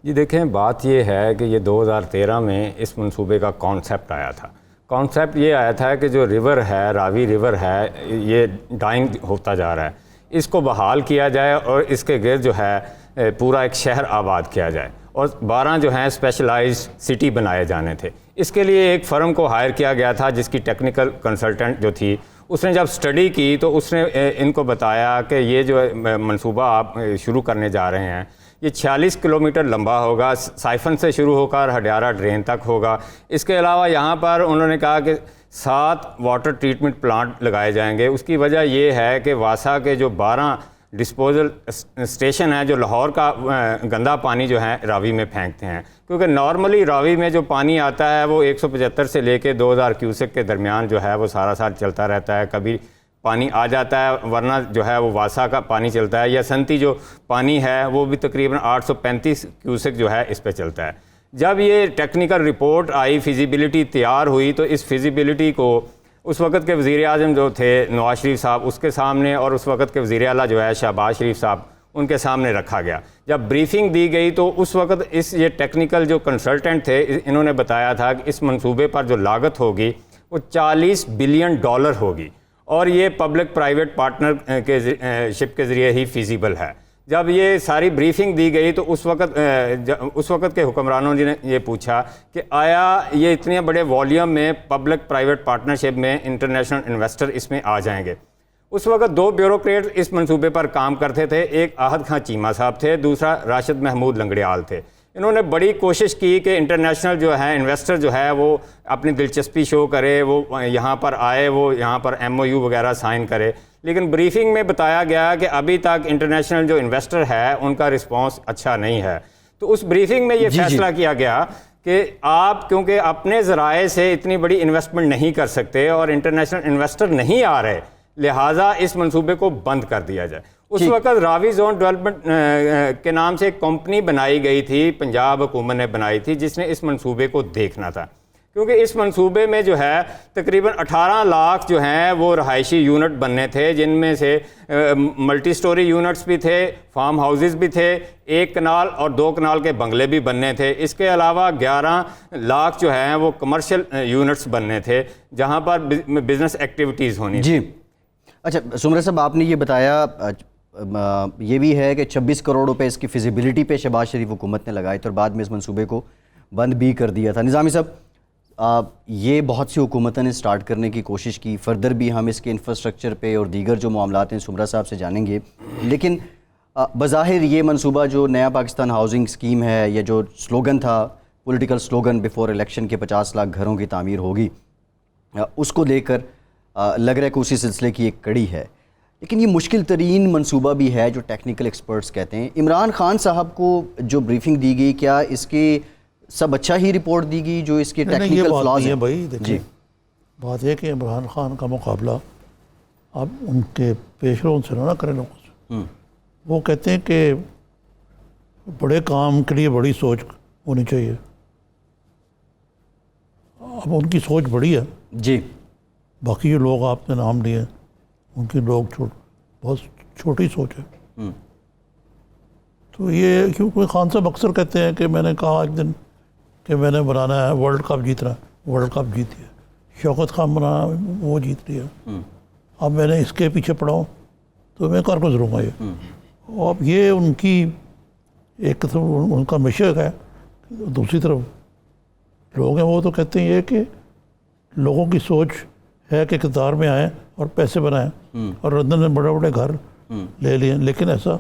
E: جی دیکھیں, بات یہ ہے کہ یہ 2013 میں اس منصوبے کا کانسیپٹ آیا تھا. کانسیپٹ یہ آیا تھا کہ جو ریور ہے, راوی ریور ہے, یہ ڈائنگ ہوتا جا رہا ہے. اس کو بحال کیا جائے اور اس کے گرد جو ہے پورا ایک شہر آباد کیا جائے اور 12 جو ہیں اسپیشلائزڈ سٹی بنائے جانے تھے. اس کے لیے ایک فرم کو ہائر کیا گیا تھا جس کی ٹیکنیکل کنسلٹنٹ جو تھی, اس نے جب سٹڈی کی تو اس نے ان کو بتایا کہ یہ جو منصوبہ آپ شروع کرنے جا رہے ہیں یہ 46 کلومیٹر لمبا ہوگا. سائفن سے شروع ہو کر ہڈیارہ ڈرین تک ہوگا. اس کے علاوہ یہاں پر انہوں نے کہا کہ 7 واٹر ٹریٹمنٹ پلانٹ لگائے جائیں گے. اس کی وجہ یہ ہے کہ واسا کے جو 12 ڈسپوزل اسٹیشن ہیں جو لاہور کا گندا پانی جو ہے راوی میں پھینکتے ہیں, کیونکہ نارملی راوی میں جو پانی آتا ہے وہ 175 سے لے کے 2000 کیوسک کے درمیان جو ہے وہ سارا سال چلتا رہتا ہے. کبھی پانی آ جاتا ہے ورنہ جو ہے وہ واسا کا پانی چلتا ہے, یا سنتی جو پانی ہے وہ بھی تقریباً 835 کیوسک جو ہے اس پہ چلتا ہے. جب یہ ٹیکنیکل رپورٹ آئی, فیزیبلٹی تیار ہوئی, تو اس فیزیبلٹی کو اس وقت کے وزیر اعظم جو تھے نواز شریف صاحب اس کے سامنے اور اس وقت کے وزیر اعلیٰ جو ہے شہباز شریف صاحب ان کے سامنے رکھا گیا. جب بریفنگ دی گئی تو اس وقت یہ ٹیکنیکل جو کنسلٹنٹ تھے انہوں نے بتایا تھا کہ اس منصوبے پر جو لاگت ہوگی وہ $40 بلین ہوگی اور یہ پبلک پرائیویٹ پارٹنر کے شپ کے ذریعے ہی فیزیبل ہے. جب یہ ساری بریفنگ دی گئی تو اس وقت کے حکمرانوں نے یہ پوچھا کہ آیا یہ اتنے بڑے والیوم میں پبلک پرائیویٹ پارٹنرشپ میں انٹرنیشنل انویسٹر اس میں آ جائیں گے. اس وقت 2 بیوروکریٹ اس منصوبے پر کام کرتے تھے. ایک احد خان چیمہ صاحب تھے, دوسرا راشد محمود لنگڑیال تھے. انہوں نے بڑی کوشش کی کہ انٹرنیشنل جو ہے انویسٹر جو ہے وہ اپنی دلچسپی شو کرے, وہ یہاں پر آئے, وہ یہاں پر MOU وغیرہ سائن کرے. لیکن بریفنگ میں بتایا گیا کہ ابھی تک انٹرنیشنل جو انویسٹر ہے ان کا رسپانس اچھا نہیں ہے. تو اس بریفنگ میں یہ فیصلہ کیا گیا کہ آپ کیونکہ اپنے ذرائع سے اتنی بڑی انویسٹمنٹ نہیں کر سکتے اور انٹرنیشنل انویسٹر نہیں آ رہے, لہٰذا اس منصوبے کو بند کر دیا جائے. اس وقت راوی زون ڈیولپمنٹ کے نام سے ایک کمپنی بنائی گئی تھی, پنجاب حکومت نے بنائی تھی, جس نے اس منصوبے کو دیکھنا تھا. کیونکہ اس منصوبے میں جو ہے تقریباً 18 لاکھ جو ہیں وہ رہائشی یونٹ بننے تھے, جن میں سے ملٹی سٹوری یونٹس بھی تھے, فارم ہاؤسز بھی تھے, 1 کنال اور 2 کنال کے بنگلے بھی بننے تھے. اس کے علاوہ 11 لاکھ جو ہیں وہ کمرشل یونٹس بننے تھے جہاں پر بزنس ایکٹیویٹیز ہونی.
A: جی اچھا سمرہ صاحب, آپ نے یہ بتایا یہ بھی ہے کہ 26 کروڑ روپے اس کی فیزیبلٹی پہ شہباز شریف حکومت نے لگائے تھے اور بعد میں اس منصوبے کو بند بھی کر دیا تھا. نظامی صاحب, یہ بہت سی حکومتوں نے سٹارٹ کرنے کی کوشش کی, فردر بھی ہم اس کے انفراسٹرکچر پہ اور دیگر جو معاملات ہیں سمرہ صاحب سے جانیں گے. لیکن بظاہر یہ منصوبہ جو نیا پاکستان ہاؤسنگ اسکیم ہے, یا جو سلوگن تھا پولیٹیکل سلوگن بیفور الیکشن کے 50 لاکھ گھروں کی تعمیر ہوگی, اس کو لے کر لگ رہا ہے کہ اسی سلسلے کی ایک کڑی ہے. لیکن یہ مشکل ترین منصوبہ بھی ہے جو ٹیکنیکل ایکسپرٹس کہتے ہیں. عمران خان صاحب کو جو بریفنگ دی گئی, کیا اس کے سب اچھا ہی رپورٹ دی گئی جو اس کے ٹیکنیکل فلاز ہیں؟
B: بھائی دیکھیں, بات یہ کہ عمران خان کا مقابلہ آپ ان کے پیش رو سے نہ کریں لوگوں سے. وہ کہتے ہیں کہ بڑے کام کے لیے بڑی سوچ ہونی چاہیے. اب ان کی سوچ بڑی ہے.
A: جی
B: باقی جو لوگ آپ نے نام لیے ان کی لوگ بہت چھوٹی سوچ ہے. تو یہ کیونکہ خان صاحب اکثر کہتے ہیں کہ میں نے کہا ایک دن کہ میں نے بنانا ہے ورلڈ کپ جیتنا ہے، ورلڈ کپ جیت گیا. شوکت خان بنانا وہ جیت لیا. اب میں نے اس کے پیچھے پڑا ہوں تو میں کر گزروں گا یہ. اب یہ ان کی ایک طرف ان کا مشق ہے. دوسری طرف لوگ ہیں وہ تو کہتے ہیں یہ کہ لوگوں کی سوچ ہے کہ اقتدار میں آئیں اور پیسے بنائیں اور لندن میں بڑے بڑے گھر لے لیں، لیکن ایسا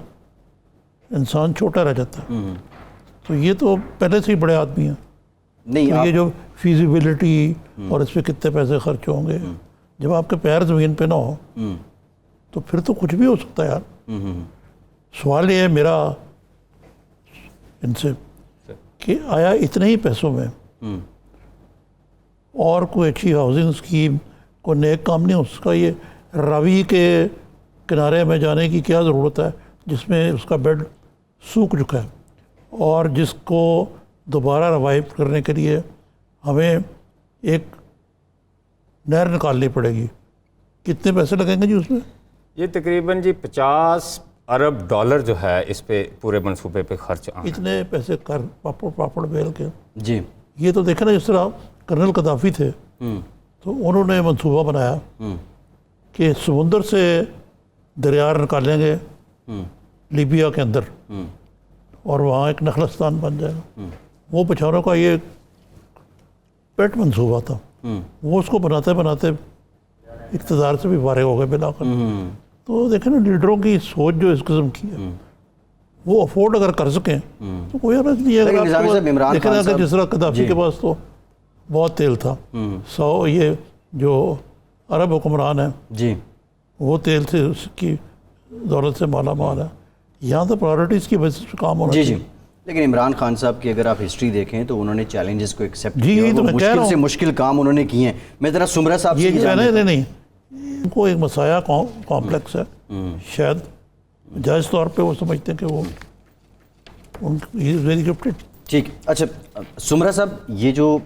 B: انسان چھوٹا رہ جاتا ہے. تو یہ تو پہلے سے ہی بڑے آدمی ہیں.
A: نہیں
B: تو یہ جو فیزیبلٹی اور اس پہ کتنے پیسے خرچ ہوں گے، جب آپ کے پیر زمین پہ نہ ہو تو پھر تو کچھ بھی ہو سکتا ہے یار. سوال یہ ہے میرا ان سے کہ آیا اتنے ہی پیسوں میں اور کوئی اچھی ہاؤسنگ اسکیم، کوئی نیک کام نہیں ہو سکا؟ یہ راوی کے کنارے میں جانے کی کیا ضرورت ہے جس میں اس کا بیڈ سوکھ چکا ہے اور جس کو دوبارہ ریوائیو کرنے کے لیے ہمیں ایک نہر نکالنی پڑے گی. کتنے پیسے لگیں گے جی اس میں؟
E: یہ تقریباً جی 50 ارب ڈالر جو ہے اس پہ پورے منصوبے پہ خرچ آنا.
B: اتنے پیسے کر پاپڑ بیل کے.
A: جی
B: یہ تو دیکھیں نا جس طرح کرنل قذافی تھے تو انہوں نے منصوبہ بنایا کہ سمندر سے دریا نکالیں گے لیبیا کے اندر اور وہاں ایک نخلستان بن جائے گا. وہ بیچاروں کا یہ پیٹ منصوبہ تھا. وہ اس کو بناتے بناتے اقتدار سے بھی فارغ ہو گئے بلا کر. تو دیکھیں نا لیڈروں کی سوچ جو اس قسم کی ہے وہ افورڈ اگر کر سکیں تو کوئی عرض نہیں ہے. اگر جس طرح قذافی کے پاس تو بہت تیل تھا، یہ جو عرب حکمران ہیں
A: جی
B: وہ تیل سے اس کی دولت سے مالا مال ہے. یہاں تو پرائورٹیز کی وجہ سے کام ہونا
A: جی
B: چاہیے.
A: لیکن عمران خان صاحب کی اگر آپ ہسٹری دیکھیں تو انہوں نے چیلنجز کو ایکسیپٹ
B: جی،
A: کیا
B: یہی تو
A: اور
B: میں کہہ رہا
A: مشکل
B: ہوں.
A: سے مشکل کام انہوں نے کیے ہیں. میں ذرا سمرہ صاحب سے
B: یہ
A: یہ
B: جو ہے
A: جاننا
B: نا نہیں ان کو ایک مسایہ کمپلیکس ہے. شاید جائز طور پہ وہ سمجھتے ہیں کہ وہ ویری گفٹڈ.
A: ٹھیک. اچھا سمرہ صاحب، یہ جو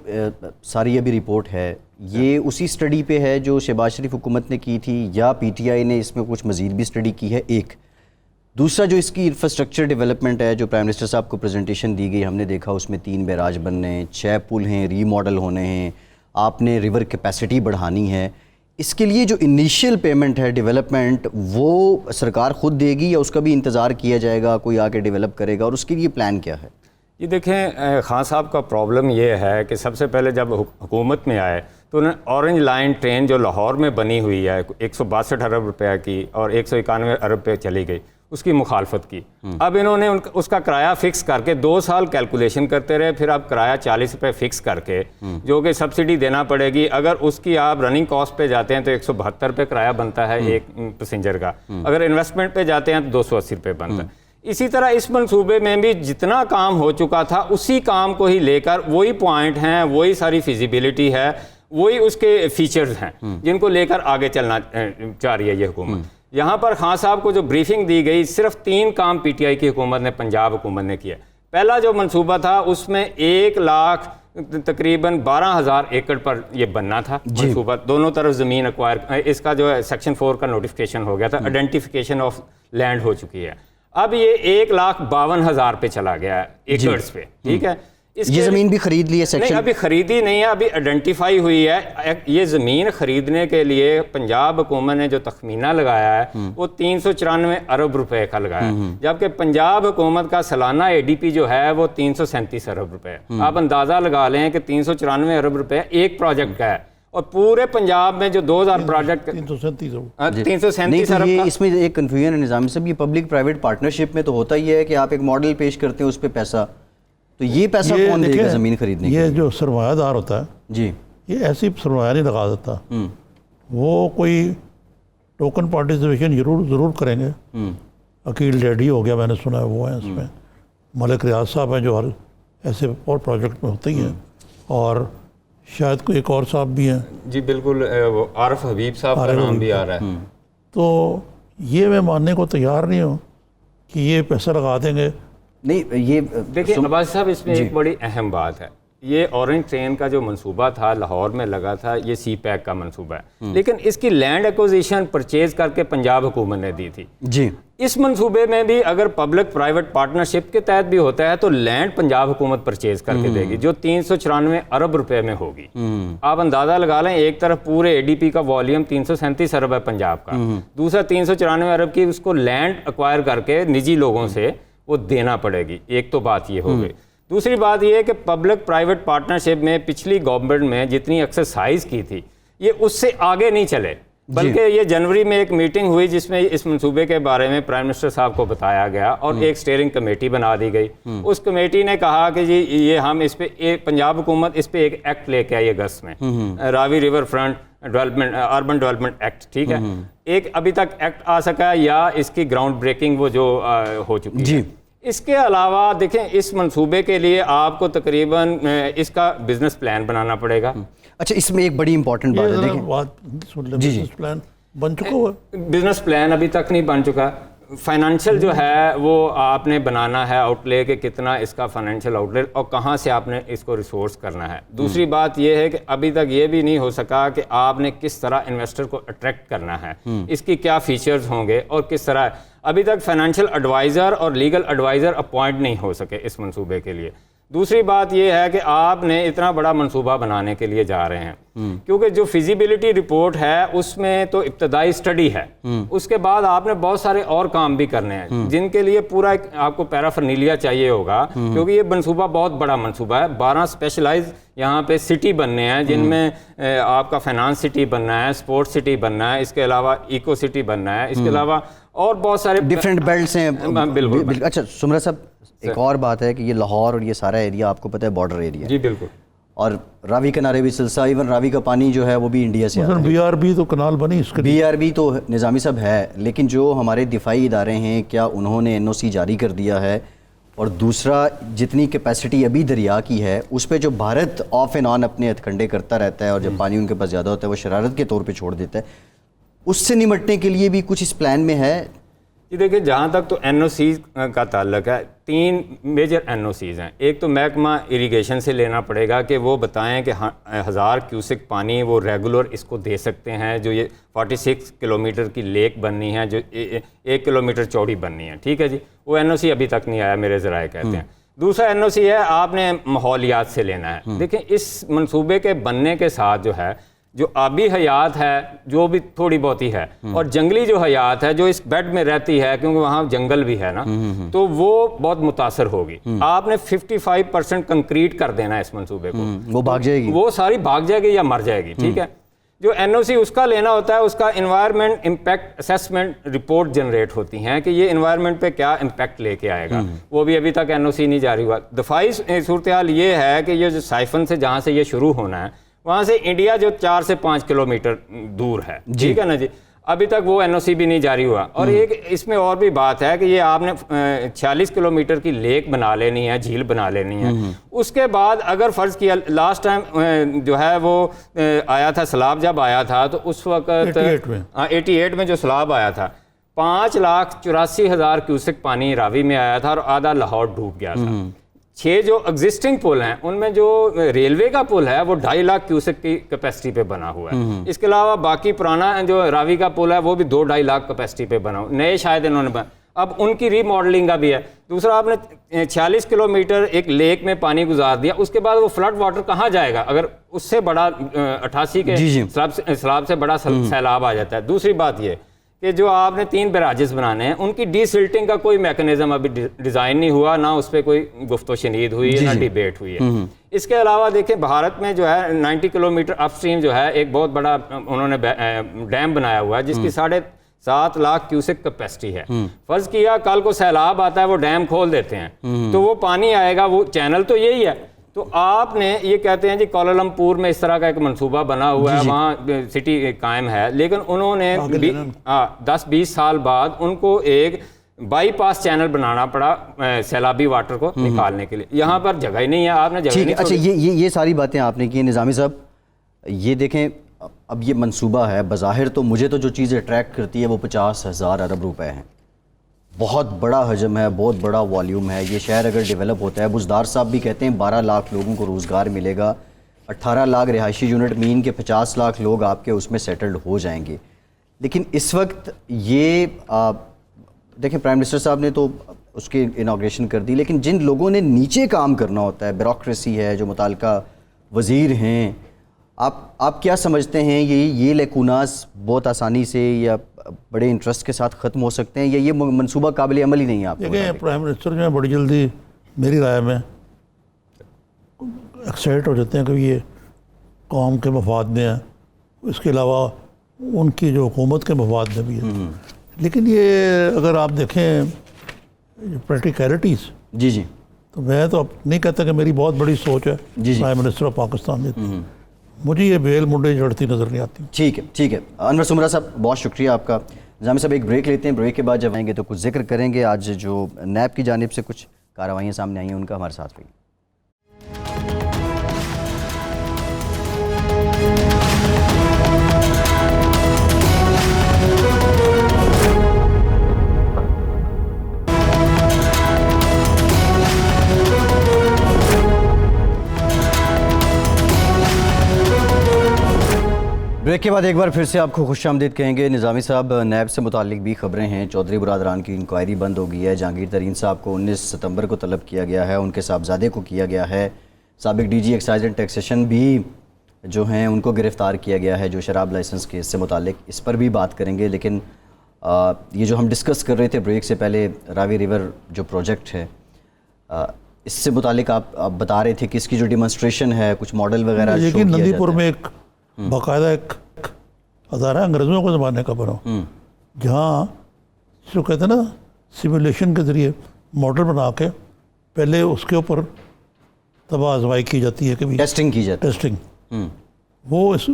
A: ساری ابھی رپورٹ ہے یہ اسی سٹڈی پہ ہے جو شہباز شریف حکومت نے کی تھی یا پی ٹی آئی نے اس میں کچھ مزید بھی سٹڈی کی ہے؟ ایک دوسرا جو اس کی انفراسٹرکچر ڈیولپمنٹ ہے جو پرائم منسٹر صاحب کو پریزنٹیشن دی گئی، ہم نے دیکھا اس میں 3 بیراج بننے ہیں، 6 پل ہیں، ری ماڈل ہونے ہیں، آپ نے ریور کیپیسٹی بڑھانی ہے. اس کے لیے جو انیشیل پیمنٹ ہے ڈیولپمنٹ وہ سرکار خود دے گی یا اس کا بھی انتظار کیا جائے گا، کوئی آ کے ڈیولپ کرے گا، اور اس کے لیے پلان کیا ہے؟
E: یہ دیکھیں خان صاحب کا پرابلم یہ ہے کہ سب سے پہلے جب حکومت میں آئے تو انہیں اورنج لائن ٹرین جو لاہور میں بنی ہوئی ہے 162 ارب روپے کی اور 191 ارب پہ چلی گئی، اس کی مخالفت کی. اب انہوں نے اس کا کرایہ فکس کر کے 2 سال کیلکولیشن کرتے رہے. پھر اب کرایہ 40 روپے فکس کر کے جو کہ سبسڈی دینا پڑے گی. اگر اس کی آپ رننگ کاسٹ پہ جاتے ہیں تو 172 روپے کرایہ بنتا ہے ایک پیسنجر کا. اگر انویسٹمنٹ پہ جاتے ہیں تو 280 روپے بنتا ہے. اسی طرح اس منصوبے میں بھی جتنا کام ہو چکا تھا اسی کام کو ہی لے کر وہی پوائنٹ ہیں، وہی ساری فیزیبلٹی ہے، وہی اس کے فیچرز ہیں جن کو لے کر آگے چلنا چاہ رہی ہے یہ حکومت. یہاں پر خان صاحب کو جو بریفنگ دی گئی صرف 3 کام پی ٹی آئی کی حکومت نے، پنجاب حکومت نے کیا. پہلا جو منصوبہ تھا اس میں 1 لاکھ تقریباً 12,000 ایکڑ پر یہ بننا تھا منصوبہ. دونوں طرف زمین ایکوائر، اس کا جو ہے سیکشن 4 کا نوٹیفیکیشن ہو گیا تھا، آئیڈینٹیفیکیشن آف لینڈ ہو چکی ہے. اب یہ 1,52,000 پہ چلا گیا ہے ایکڑز پہ. ٹھیک ہے،
A: یہ زمین بھی خرید لی ہے
E: نہیں ابھی خریدی نہیں ہے، ابھی آئیڈینٹیفائی ہوئی ہے. یہ زمین خریدنے کے لیے پنجاب حکومت نے جو تخمینہ لگایا ہے وہ 394 ارب روپے کا لگایا ہے، جبکہ پنجاب حکومت کا سالانہ اے ڈی پی جو ہے وہ 337 ارب روپے ہے. آپ اندازہ لگا لیں کہ 394 ارب روپے ایک پروجیکٹ کا ہے اور پورے پنجاب میں جو 2000 پروجیکٹ 337 ارب کا.
A: اس میں ایک کنفیوژن ہے نظامی صاحب، یہ پبلک پرائیویٹ پارٹنرشپ میں تو ہوتا ہی ہے کہ آپ ایک ماڈل پیش کرتے ہیں اس پہ پیسہ، تو یہ پیسہ کون دے گا زمین خریدنے کے لیے؟
B: یہ جو سرمایہ دار ہوتا ہے
A: جی
B: یہ ایسی سرمایہ نہیں لگا دیتا. وہ کوئی ٹوکن پارٹیسپیشن ضرور کریں گے. عقیل ڈیڈی ہو گیا، میں نے سنا ہے وہ ہیں اس میں. ملک ریاض صاحب ہیں جو ہر ایسے اور پروجیکٹ میں ہوتے ہی ہیں، اور شاید کوئی ایک اور صاحب بھی ہیں.
E: جی بالکل، عارف حبیب صاحب کا نام بھی آ رہا ہے.
B: تو یہ میں ماننے کو تیار نہیں ہوں کہ یہ پیسہ لگا دیں گے.
A: نہیں، یہ
E: دیکھیں عباس صاحب اس میں ایک بڑی اہم بات ہے. یہ اورنج ٹرین کا جو منصوبہ تھا لاہور میں لگا تھا، یہ سی پیک کا منصوبہ ہے، لیکن اس کی لینڈ ایکوزیشن پرچیز کر کے پنجاب حکومت نے دی تھی.
A: جی
E: اس منصوبے میں بھی اگر پبلک پرائیویٹ پارٹنرشپ کے تحت بھی ہوتا ہے تو لینڈ پنجاب حکومت پرچیز کر کے دے گی، جو 394 ارب روپے میں ہوگی. آپ اندازہ لگا لیں، ایک طرف پورے اے ڈی پی کا والیوم 337 ارب ہے پنجاب کا، دوسرا 394 ارب کی اس کو لینڈ ایکوائر کر کے نجی لوگوں سے وہ دینا پڑے گی. ایک تو بات یہ ہو گئی. دوسری بات یہ ہے کہ پبلک پرائیویٹ پارٹنرشپ میں پچھلی گورنمنٹ میں جتنی ایکسرسائز کی تھی یہ اس سے آگے نہیں چلے، بلکہ یہ جنوری میں ایک میٹنگ ہوئی جس میں اس منصوبے کے بارے میں پرائم منسٹر صاحب کو بتایا گیا اور ایک اسٹیئرنگ کمیٹی بنا دی گئی. اس کمیٹی نے کہا کہ جی یہ ہم اس پہ پنجاب حکومت اس پہ ایک ایکٹ لے کے آئی اگست میں، Ravi river front development urban development act. ٹھیک ہے، ایک ابھی تک ایکٹ آ سکا ہے یا اس کی گراؤنڈ بریکنگ وہ جو ہو چکی ہے. اس کے علاوہ دیکھیں اس منصوبے کے لیے آپ کو تقریباً اس کا بزنس پلان بنانا پڑے گا.
A: اچھا، اس میں ایک بڑی امپورٹنٹ بات ہے، دیکھیں
B: بات سن لیں، بزنس پلان بن چکا ہوا ہے؟
E: بزنس پلان ابھی تک نہیں بن چکا. فائنانشل جو ہے وہ آپ نے بنانا ہے، آؤٹ لے کہ کتنا اس کا فائنینشیل آؤٹ لے اور کہاں سے آپ نے اس کو ریسورس کرنا ہے. دوسری بات یہ ہے کہ ابھی تک یہ بھی نہیں ہو سکا کہ آپ نے کس طرح انویسٹر کو اٹریکٹ کرنا ہے، اس کی کیا فیچرز ہوں گے اور کس طرح. ابھی تک فائنینشیل ایڈوائزر اور لیگل ایڈوائزر اپوائنٹ نہیں ہو سکے اس منصوبے کے لیے. دوسری بات یہ ہے کہ آپ نے اتنا بڑا منصوبہ بنانے کے لیے جا رہے ہیں، کیونکہ جو فیزیبلٹی رپورٹ ہے اس میں تو ابتدائی اسٹڈی ہے، اس کے بعد آپ نے بہت سارے اور کام بھی کرنے ہیں جن کے لیے پورا آپ کو پیرافرنیلیا چاہیے ہوگا، کیونکہ یہ منصوبہ بہت بڑا منصوبہ ہے. 12 اسپیشلائز یہاں پہ سٹی بننے ہیں جن میں آپ کا فائنانس سٹی بننا ہے، اسپورٹ سٹی بننا ہے، اس کے علاوہ ایکو سٹی بننا ہے، اس کے علاوہ اور بہت سارے
A: ڈفرینٹ بیلٹس ہیں.
E: بالکل.
A: اچھا سمرا صاحب، ایک اور بات ہے کہ یہ لاہور اور یہ سارا ایریا آپ کو پتہ ہے بارڈر ایریا ہے.
E: جی بالکل.
A: اور راوی کنارے بھی سلسلہ، ایون راوی کا پانی جو ہے وہ بھی انڈیا سے آتا ہے.
B: بی آر بی تو کنال بنی اس کے
A: بی آر بی تو نظامی صاحب ہے، لیکن جو ہمارے دفاعی ادارے ہیں کیا انہوں نے NOC جاری کر دیا ہے؟ اور دوسرا جتنی کیپیسٹی ابھی دریا کی ہے اس پہ جو بھارت آف اینڈ آن اپنے ہتھکنڈے کرتا رہتا ہے اور جب پانی ان کے پاس زیادہ ہوتا ہے وہ شرارت کے طور پہ چھوڑ دیتا ہے، اس سے نمٹنے کے لیے بھی کچھ اس پلان میں ہے؟
E: جی دیکھیں، جہاں تک تو NOCs کا تعلق ہے، 3 میجر NOCs ہیں. ایک تو محکمہ اریگیشن سے لینا پڑے گا کہ وہ بتائیں کہ 1000 کیوسک پانی وہ ریگولر اس کو دے سکتے ہیں. جو یہ 46 کلومیٹر کی لیک بننی ہے، جو 1 کلومیٹر چوڑی بننی ہے. ٹھیک ہے جی، وہ NOC ابھی تک نہیں آیا میرے ذرائع کہتے ہیں. دوسرا NOC ہے آپ نے ماحولیات سے لینا ہے. دیکھیں اس منصوبے کے بننے کے ساتھ جو ہے جو آبی حیات ہے جو بھی تھوڑی بہت ہی ہے اور جنگلی جو حیات ہے جو اس بیڈ میں رہتی ہے کیونکہ وہاں جنگل بھی ہے نا، تو وہ بہت متاثر ہوگی. آپ نے 55% کنکریٹ کر دینا ہے اس منصوبے کو،
A: وہ بھاگ جائے گی،
E: وہ ساری بھاگ جائے گی یا مر جائے گی. ٹھیک ہے، جو NOC اس کا لینا ہوتا ہے اس کا environment impact assessment report generate ہوتی ہیں کہ یہ انوائرمنٹ پہ کیا امپیکٹ لے کے آئے گا. وہ بھی ابھی تک NOC نہیں جاری ہوا. دفاعی صورتحال یہ ہے کہ یہ جو سائفن سے جہاں سے یہ شروع ہونا ہے وہاں سے انڈیا جو 4 سے 5 کلومیٹر دور ہے. ٹھیک ہے نا جی، ابھی تک وہ NOC بھی نہیں جاری ہوا. اور ایک اس میں اور بھی بات ہے کہ یہ آپ نے 46 کلومیٹر کی لیک بنا لینی ہے، جھیل بنا لینی ہے. اس کے بعد اگر فرض کیا لاسٹ ٹائم جو ہے وہ آیا تھا سیلاب، جب آیا تھا تو اس وقت 88 میں جو سیلاب آیا تھا 5,84,000 کیوسک پانی راوی میں آیا تھا اور آدھا لاہور ڈوب گیا تھا. 6 جو ایگزسٹنگ پل ہیں ان میں جو ریلوے کا پل ہے وہ 2.5 لاکھ کیوسک کی کیپیسٹی پہ بنا ہوا ہے. اس کے علاوہ باقی پرانا جو راوی کا پل ہے وہ بھی 2.5 لاکھ کیپیسٹی پہ بنا ہوا. نئے شاید انہوں نے اب ان کی ری ماڈلنگ کا بھی ہے. دوسرا آپ نے 46 کلومیٹر ایک لیک میں پانی گزار دیا، اس کے بعد وہ فلڈ واٹر کہاں جائے گا اگر اس سے بڑا 88 کے سیلاب سے بڑا سیلاب آ جاتا ہے. دوسری بات یہ کہ جو آپ نے 3 بیراجز بنانے ہیں ان کی ڈی سلٹنگ کا کوئی میکنزم ابھی ڈیزائن نہیں ہوا، نہ اس پہ کوئی گفت و شنید ہوئی ہے، نہ ڈیبیٹ ہوئی ہے. اس کے علاوہ دیکھیں بھارت میں جو ہے 90 کلومیٹر اپ سٹریم جو ہے ایک بہت بڑا انہوں نے ڈیم بنایا ہوا ہے جس کی 7.5 لاکھ کیوسک کیپیسٹی ہے. فرض کیا کل کو سیلاب آتا ہے وہ ڈیم کھول دیتے ہیں تو وہ پانی آئے گا، وہ چینل تو یہی ہے. تو آپ نے یہ کہتے ہیں جی کوالالمپور میں اس طرح کا ایک منصوبہ بنا ہوا ہے، وہاں سٹی قائم ہے، لیکن انہوں نے 10-20 سال بعد ان کو ایک بائی پاس چینل بنانا پڑا سیلابی واٹر کو نکالنے کے لیے. یہاں پر جگہ ہی نہیں ہے، آپ نے جگہ نہیں.
A: اچھا یہ ساری باتیں آپ نے کی. نظامی صاحب یہ دیکھیں اب یہ منصوبہ ہے، بظاہر تو مجھے تو جو چیز اٹریکٹ کرتی ہے وہ 50,000 ارب روپے ہیں. بہت بڑا حجم ہے, بہت بڑا والیوم ہے. یہ شہر اگر ڈیولپ ہوتا ہے, بزدار صاحب بھی کہتے ہیں 12 لاکھ لوگوں کو روزگار ملے گا, 18 لاکھ رہائشی یونٹ, مین کے 50 لاکھ لوگ آپ کے اس میں سیٹلڈ ہو جائیں گے. لیکن اس وقت یہ دیکھیں پرائم منسٹر صاحب نے تو اس کی انوگریشن کر دی, لیکن جن لوگوں نے نیچے کام کرنا ہوتا ہے, بیوروکریسی ہے, جو متعلقہ وزیر ہیں, آپ کیا سمجھتے ہیں یہ لیکوناز بہت آسانی سے یا بڑے انٹرسٹ کے ساتھ ختم ہو سکتے ہیں, یا یہ منصوبہ قابل عمل ہی نہیں ہے آپ کو؟
B: دیکھیں پرائم منسٹر جو ہے بڑی جلدی میری رائے میں ایکسائٹ ہو جاتے ہیں کہ یہ قوم کے مفاد میں ہے, اس کے علاوہ ان کی جو حکومت کے مفاد میں بھی ہے. لیکن یہ اگر آپ دیکھیں پریکٹیکلٹیز,
A: جی
B: تو میں تو اب نہیں کہتا کہ میری بہت بڑی سوچ ہے پرائم منسٹر آف پاکستان میں, مجھے یہ بیل منڈے چڑھتی نظر نہیں آتی.
A: ٹھیک ہے. انور سمرہ صاحب بہت شکریہ آپ کا. نظامی صاحب ایک بریک لیتے ہیں, بریک کے بعد جب آئیں گے تو کچھ ذکر کریں گے آج جو نیب کی جانب سے کچھ کارروائیاں سامنے آئی ہیں ان کا. ہمارے ساتھ رہیے. بریک کے بعد ایک بار پھر سے آپ کو خوش آمدید کہیں گے. نظامی صاحب, نیب سے متعلق بھی خبریں ہیں. چودھری برادران کی انکوائری بند ہو گئی ہے. جہانگیر ترین صاحب کو 19 ستمبر کو طلب کیا گیا ہے, ان کے صاحبزادے کو کیا گیا ہے. سابق D G excise and taxation بھی جو ہیں ان کو گرفتار کیا گیا ہے جو شراب لائسنس کیس سے متعلق. اس پر بھی بات کریں گے. لیکن یہ جو ہم ڈسکس کر رہے تھے بریک سے پہلے, راوی ریور جو پروجیکٹ ہے, اس سے متعلق آپ بتا رہے تھے کہ اس کی جو ڈیمونسٹریشن ہے, کچھ ماڈل وغیرہ شو کیا جاتا ہے.
B: نندی پور میں ایک باقاعدہ ایک ادارہ انگریزوں کے زمانے کا بنا, جہاں جو کہتے ہیں نا سیمولیشن کے ذریعے ماڈل بنا کے پہلے اس کے اوپر تباہ آزمائی کی جاتی ہے, کہ
A: ٹیسٹنگ کی جاتی ہے.
B: ٹیسٹنگ وہ اس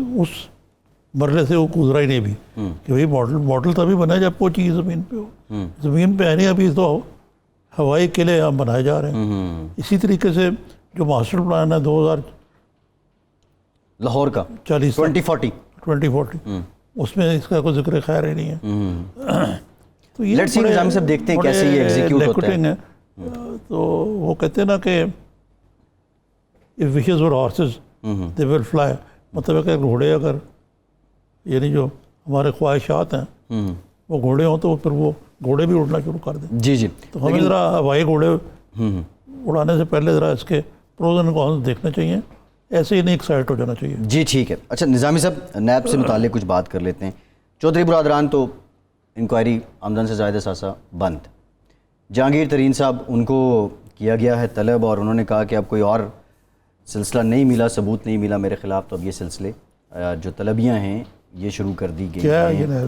B: مرحلے سے وہ گزرا ہی نہیں بھی کہ بھائی ماڈل تبھی بنا جب وہ چیز زمین پہ ہو. زمین پہ ہے نہیں, ابھی تو ہوائی قلعے ہم بنائے جا رہے ہیں. اسی طریقے سے جو ماسٹر پلان ہے 2040
A: لاہور کا 2040
B: اس میں اس کا کوئی ذکر خیر ہی نہیں ہے. تو یہ
A: لیٹس سی نظام صاحب دیکھتے ہیں کیسے یہ ایگزیکیوٹ ہوتا ہے.
B: تو وہ کہتے ہیں نا کہ if wishes were horses they will fly, مطلب ہے کہ گھوڑے اگر یعنی جو ہمارے خواہشات ہیں وہ گھوڑے ہوں تو پھر وہ گھوڑے بھی اڑنا شروع کر دیں.
A: جی
B: تو ہمیں ذرا ہوائی گھوڑے اڑانے سے پہلے ذرا اس کے پروز اینڈ کونس دیکھنے چاہیے, ایسے ہی نہیں ایکسائٹ ہو جانا چاہیے.
A: جی ٹھیک ہے. اچھا نظامی صاحب, نیب سے متعلق کچھ بات کر لیتے ہیں. چودھری برادران تو انکوائری آمدن سے زائد اثاثہ بند. جہانگیر ترین صاحب, ان کو کیا گیا ہے طلب اور انہوں نے کہا کہ اب کوئی اور سلسلہ نہیں ملا, ثبوت نہیں ملا میرے خلاف, تو اب یہ سلسلے جو طلبیاں ہیں یہ شروع کر دی گئی ہیں.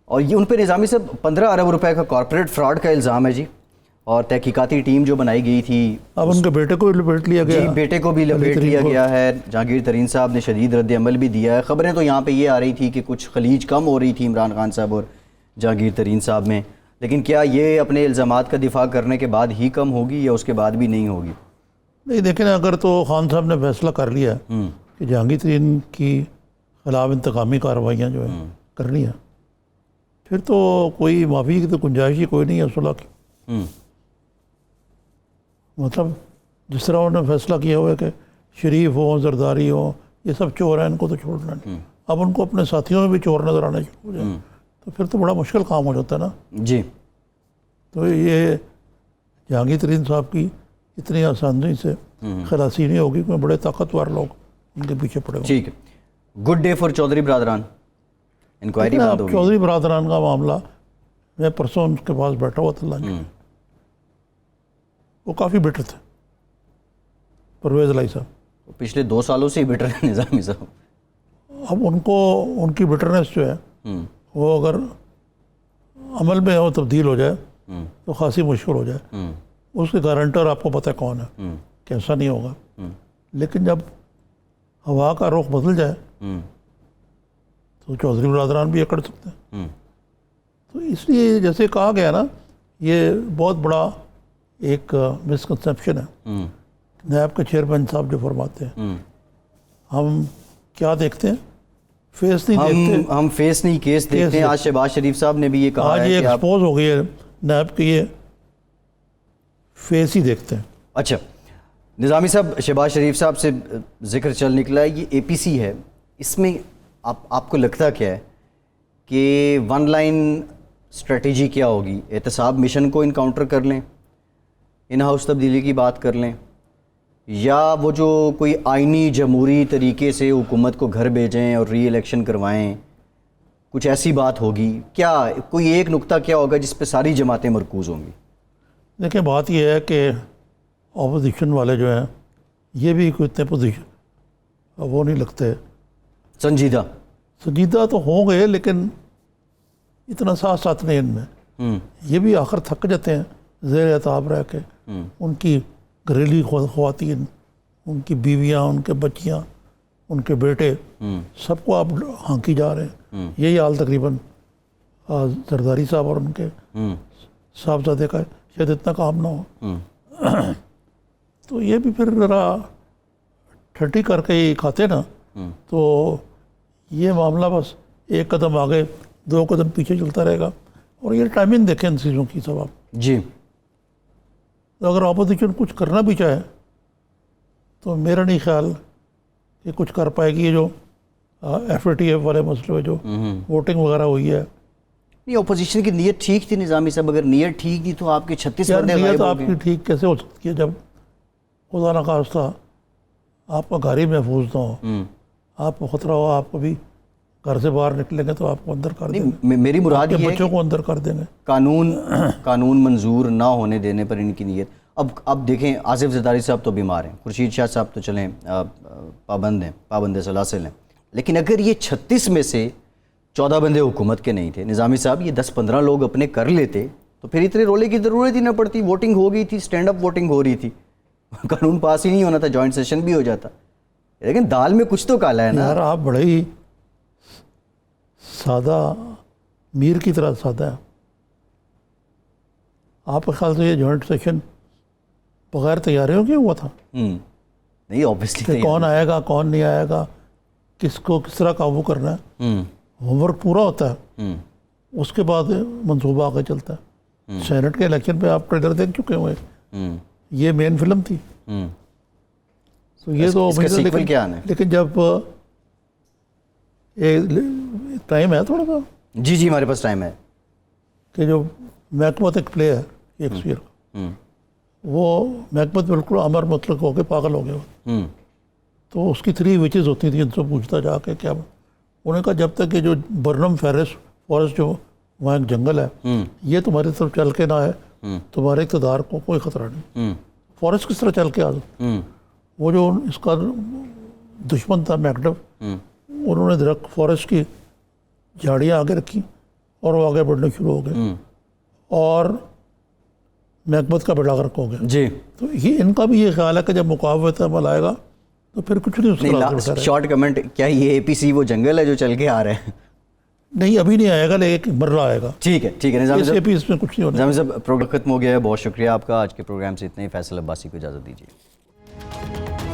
A: اور یہ ان پہ نظامی صاحب 15 ارب روپے کا کارپوریٹ فراڈ کا الزام ہے جی. اور تحقیقاتی ٹیم جو بنائی گئی تھی,
B: اب ان کے بیٹے کو بھی لپیٹ لیا گیا.
A: جی بیٹے کو بھی لپیٹ لیا گیا ہے. جہانگیر ترین صاحب نے شدید رد عمل بھی دیا ہے. خبریں تو یہاں پہ یہ آ رہی تھی کہ کچھ خلیج کم ہو رہی تھی عمران خان صاحب اور جہانگیر ترین صاحب میں, لیکن کیا یہ اپنے الزامات کا دفاع کرنے کے بعد ہی کم ہوگی یا اس کے بعد بھی نہیں ہوگی؟
B: نہیں دیکھیں, اگر تو خان صاحب نے فیصلہ کر لیا کہ جہانگیر ترین کی خلاف انتقامی کارروائیاں جو ہیں کرنی ہیں, پھر تو کوئی معافی کی تو گنجائش ہی کوئی نہیں ہے صلح کی. مطلب جس طرح انہوں نے فیصلہ کیا ہوا ہے کہ شریف ہوں, زرداری ہوں, یہ سب چور ہیں, ان کو تو چھوڑنا نہیں. اب ان کو اپنے ساتھیوں میں بھی چور نظر آنے شروع ہو جائیں تو پھر تو بڑا مشکل کام ہو جاتا ہے نا.
A: جی
B: تو یہ جہانگیر ترین صاحب کی اتنی آسانی سے خلاصی نہیں ہوگی, کیونکہ بڑے طاقتور لوگ ان کے پیچھے پڑے ہوئے.
A: ٹھیک ہے. گڈ ڈے فار چودھری برادران, انکوائری بند ہوگی.
B: چودھری برادران کا معاملہ, میں پرسوں ان کے پاس بیٹھا ہوا تھا لنچ, وہ کافی بیٹر تھے پرویز الہی صاحب.
A: پچھلے 2 سالوں سے ہی بیٹر ہے نظامی صاحب.
B: اب ان کو ان کی بیٹرنس جو ہے وہ اگر عمل میں ہو تبدیل ہو جائے تو خاصی مشکل ہو جائے. اس کے گارنٹر آپ کو پتہ کون ہے کہ ایسا نہیں ہوگا. لیکن جب ہوا کا رخ بدل جائے تو چودھری برادران بھی اکڑ سکتے ہیں. تو اس لیے جیسے کہا گیا نا, یہ بہت بڑا ایک مسکنسیپشن ہے. نیب کے چیئرمین صاحب جو فرماتے ہیں ہم کیا دیکھتے ہیں, فیس نہیں دیکھتے,
A: ہم فیس نہیں کیس دیکھتے ہیں. آج شہباز شریف صاحب نے بھی یہ کہا
B: آج
A: ہے
B: یہ
A: کہ
B: ایکسپوز ہو گئی ہے نیب کے یہ فیس ہی دیکھتے ہیں.
A: اچھا نظامی صاحب، شہباز شریف صاحب سے ذکر چل نکلا ہے، یہ اے پی سی ہے، اس میں آپ کو لگتا کیا ہے کہ ون لائن اسٹریٹجی کیا ہوگی؟ احتساب مشن کو انکاؤنٹر کر لیں، ان ہاؤس تبدیلی کی بات کر لیں، یا وہ جو کوئی آئینی جمہوری طریقے سے حکومت کو گھر بھیجیں اور ری الیکشن کروائیں، کچھ ایسی بات ہوگی کیا؟ کوئی ایک نقطہ کیا ہوگا جس پہ ساری جماعتیں مرکوز ہوں گی؟
B: دیکھیں بات یہ ہے کہ اپوزیشن والے جو ہیں یہ بھی کوئی اتنے پوزیشن وہ نہیں لگتے سنجیدہ تو ہوں گے، لیکن اتنا ساتھ نہیں ان میں. یہ بھی آخر تھک جاتے ہیں زیر اعتاب رہ کے. ان کی گھریلو خواتین، ان کی بیویاں، ان کے بچیاں، ان کے بیٹے، سب کو آپ ہانکی جا رہے ہیں. یہی حال تقریباً زرداری صاحب اور ان کے صاحبزادے کا ہے. شاید اتنا کام نہ ہو. تو یہ بھی پھر ذرا ٹھٹی کر کے ہی کھاتے نا، تو یہ معاملہ بس ایک قدم آگے 2 قدم پیچھے چلتا رہے گا. اور یہ ٹائمنگ دیکھیں ان چیزوں کی سب آپ.
A: جی
B: تو اگر اپوزیشن کچھ کرنا بھی چاہے تو میرا نہیں خیال کہ کچھ کر پائے گی. یہ جو ایف اے ٹی ایف والے مسئلے جو ووٹنگ وغیرہ ہوئی ہے،
A: نہیں اپوزیشن کی نیت ٹھیک تھی نظامی صاحب. اگر نیت ٹھیک تھی تو آپ کے 36 بندے
B: نیت
A: غائب ہو
B: آپ
A: گئے.
B: کی ٹھیک کیسے ہو سکتی ہے جب خدا نہ خواستہ آپ کا گھر ہی محفوظ نہ ہو، آپ کو خطرہ ہو، آپ کو بھی گھر سے باہر نکلیں گے تو آپ کو اندر کر دیں گے،
A: میری مراد
B: آپ کے
A: یہ ہے
B: بچوں کو اندر کر دیں گے.
A: قانون منظور نہ ہونے دینے پر ان کی نیت. اب دیکھیں آصف زرداری صاحب تو بیمار ہیں، خورشید شاہ صاحب تو چلیں پابند سلاسل ہیں، لیکن اگر یہ 36 میں سے 14 بندے حکومت کے نہیں تھے نظامی صاحب، یہ 10-15 لوگ اپنے کر لیتے تو پھر اتنے رولے کی ضرورت ہی نہ پڑتی. ووٹنگ ہو گئی تھی، سٹینڈ اپ ووٹنگ ہو رہی تھی، قانون پاس ہی نہیں ہونا تھا، جوائنٹ سیشن بھی ہو جاتا. لیکن دال میں کچھ تو کالا ہے نا.
B: یار آپ بڑے ہی سادہ میر کی طرح سادہ ہے. آپ کے خیال سے یہ جوائنٹ سیشن بغیر تیاریوں کے ہوا تھا؟
A: نہیں اوبیسلی
B: کہ کون آئے گا کون نہیں آئے گا، کس کو کس طرح قابو کرنا ہے. ہوم ورک پورا ہوتا ہے، اس کے بعد منصوبہ آگے چلتا ہے. سینٹ کے الیکشن پہ آپ ٹریلر دیکھ چکے ہوئے، یہ مین فلم تھی. تو یہ تو لیکن جب ٹائم ہے تھوڑا سا،
A: جی ہمارے پاس ٹائم ہے،
B: کہ جو محکمت ایک پلے ہے شیکسپیئر کا، وہ محکمت بالکل امر مطلق ہو کے پاگل ہو گیا. تو اس کی 3 وچز ہوتی تھیں، ان سے پوچھتا جا کے کیا انہوں نے کہا جب تک یہ جو برنم فارسٹ جو وہاں ایک جنگل ہے، یہ تمہاری طرف چل کے نہ ہے تمہارے اقتدار کو کوئی خطرہ نہیں. فارسٹ کس طرح چل کے آ جائے؟ وہ جو اس کا دشمن تھا میکڈف، انہوں نے فارسٹ کی جھاڑیاں آگے رکھی اور وہ آگے بڑھنے شروع ہو گئے اور محکمت کا بیڑا غرق ہو گیا.
A: جی
B: تو یہ ان کا بھی یہ خیال ہے کہ جب مقاومت عمل آئے گا تو پھر کچھ نہیں. اس کا
A: شارٹ کمنٹ، کیا یہ اے پی سی وہ جنگل ہے جو چل کے آ رہے ہیں؟
B: نہیں ابھی نہیں آئے گا، لیکن مرلہ آئے گا.
A: ٹھیک ہے نظامی صاحب،
B: اس میں کچھ نہیں ہونا.
A: نظامی صاحب پروگرام ختم ہو گیا ہے، بہت شکریہ آپ کا. آج کے پروگرام سے اتنا ہی. فیصل عباسی کو اجازت دیجیے.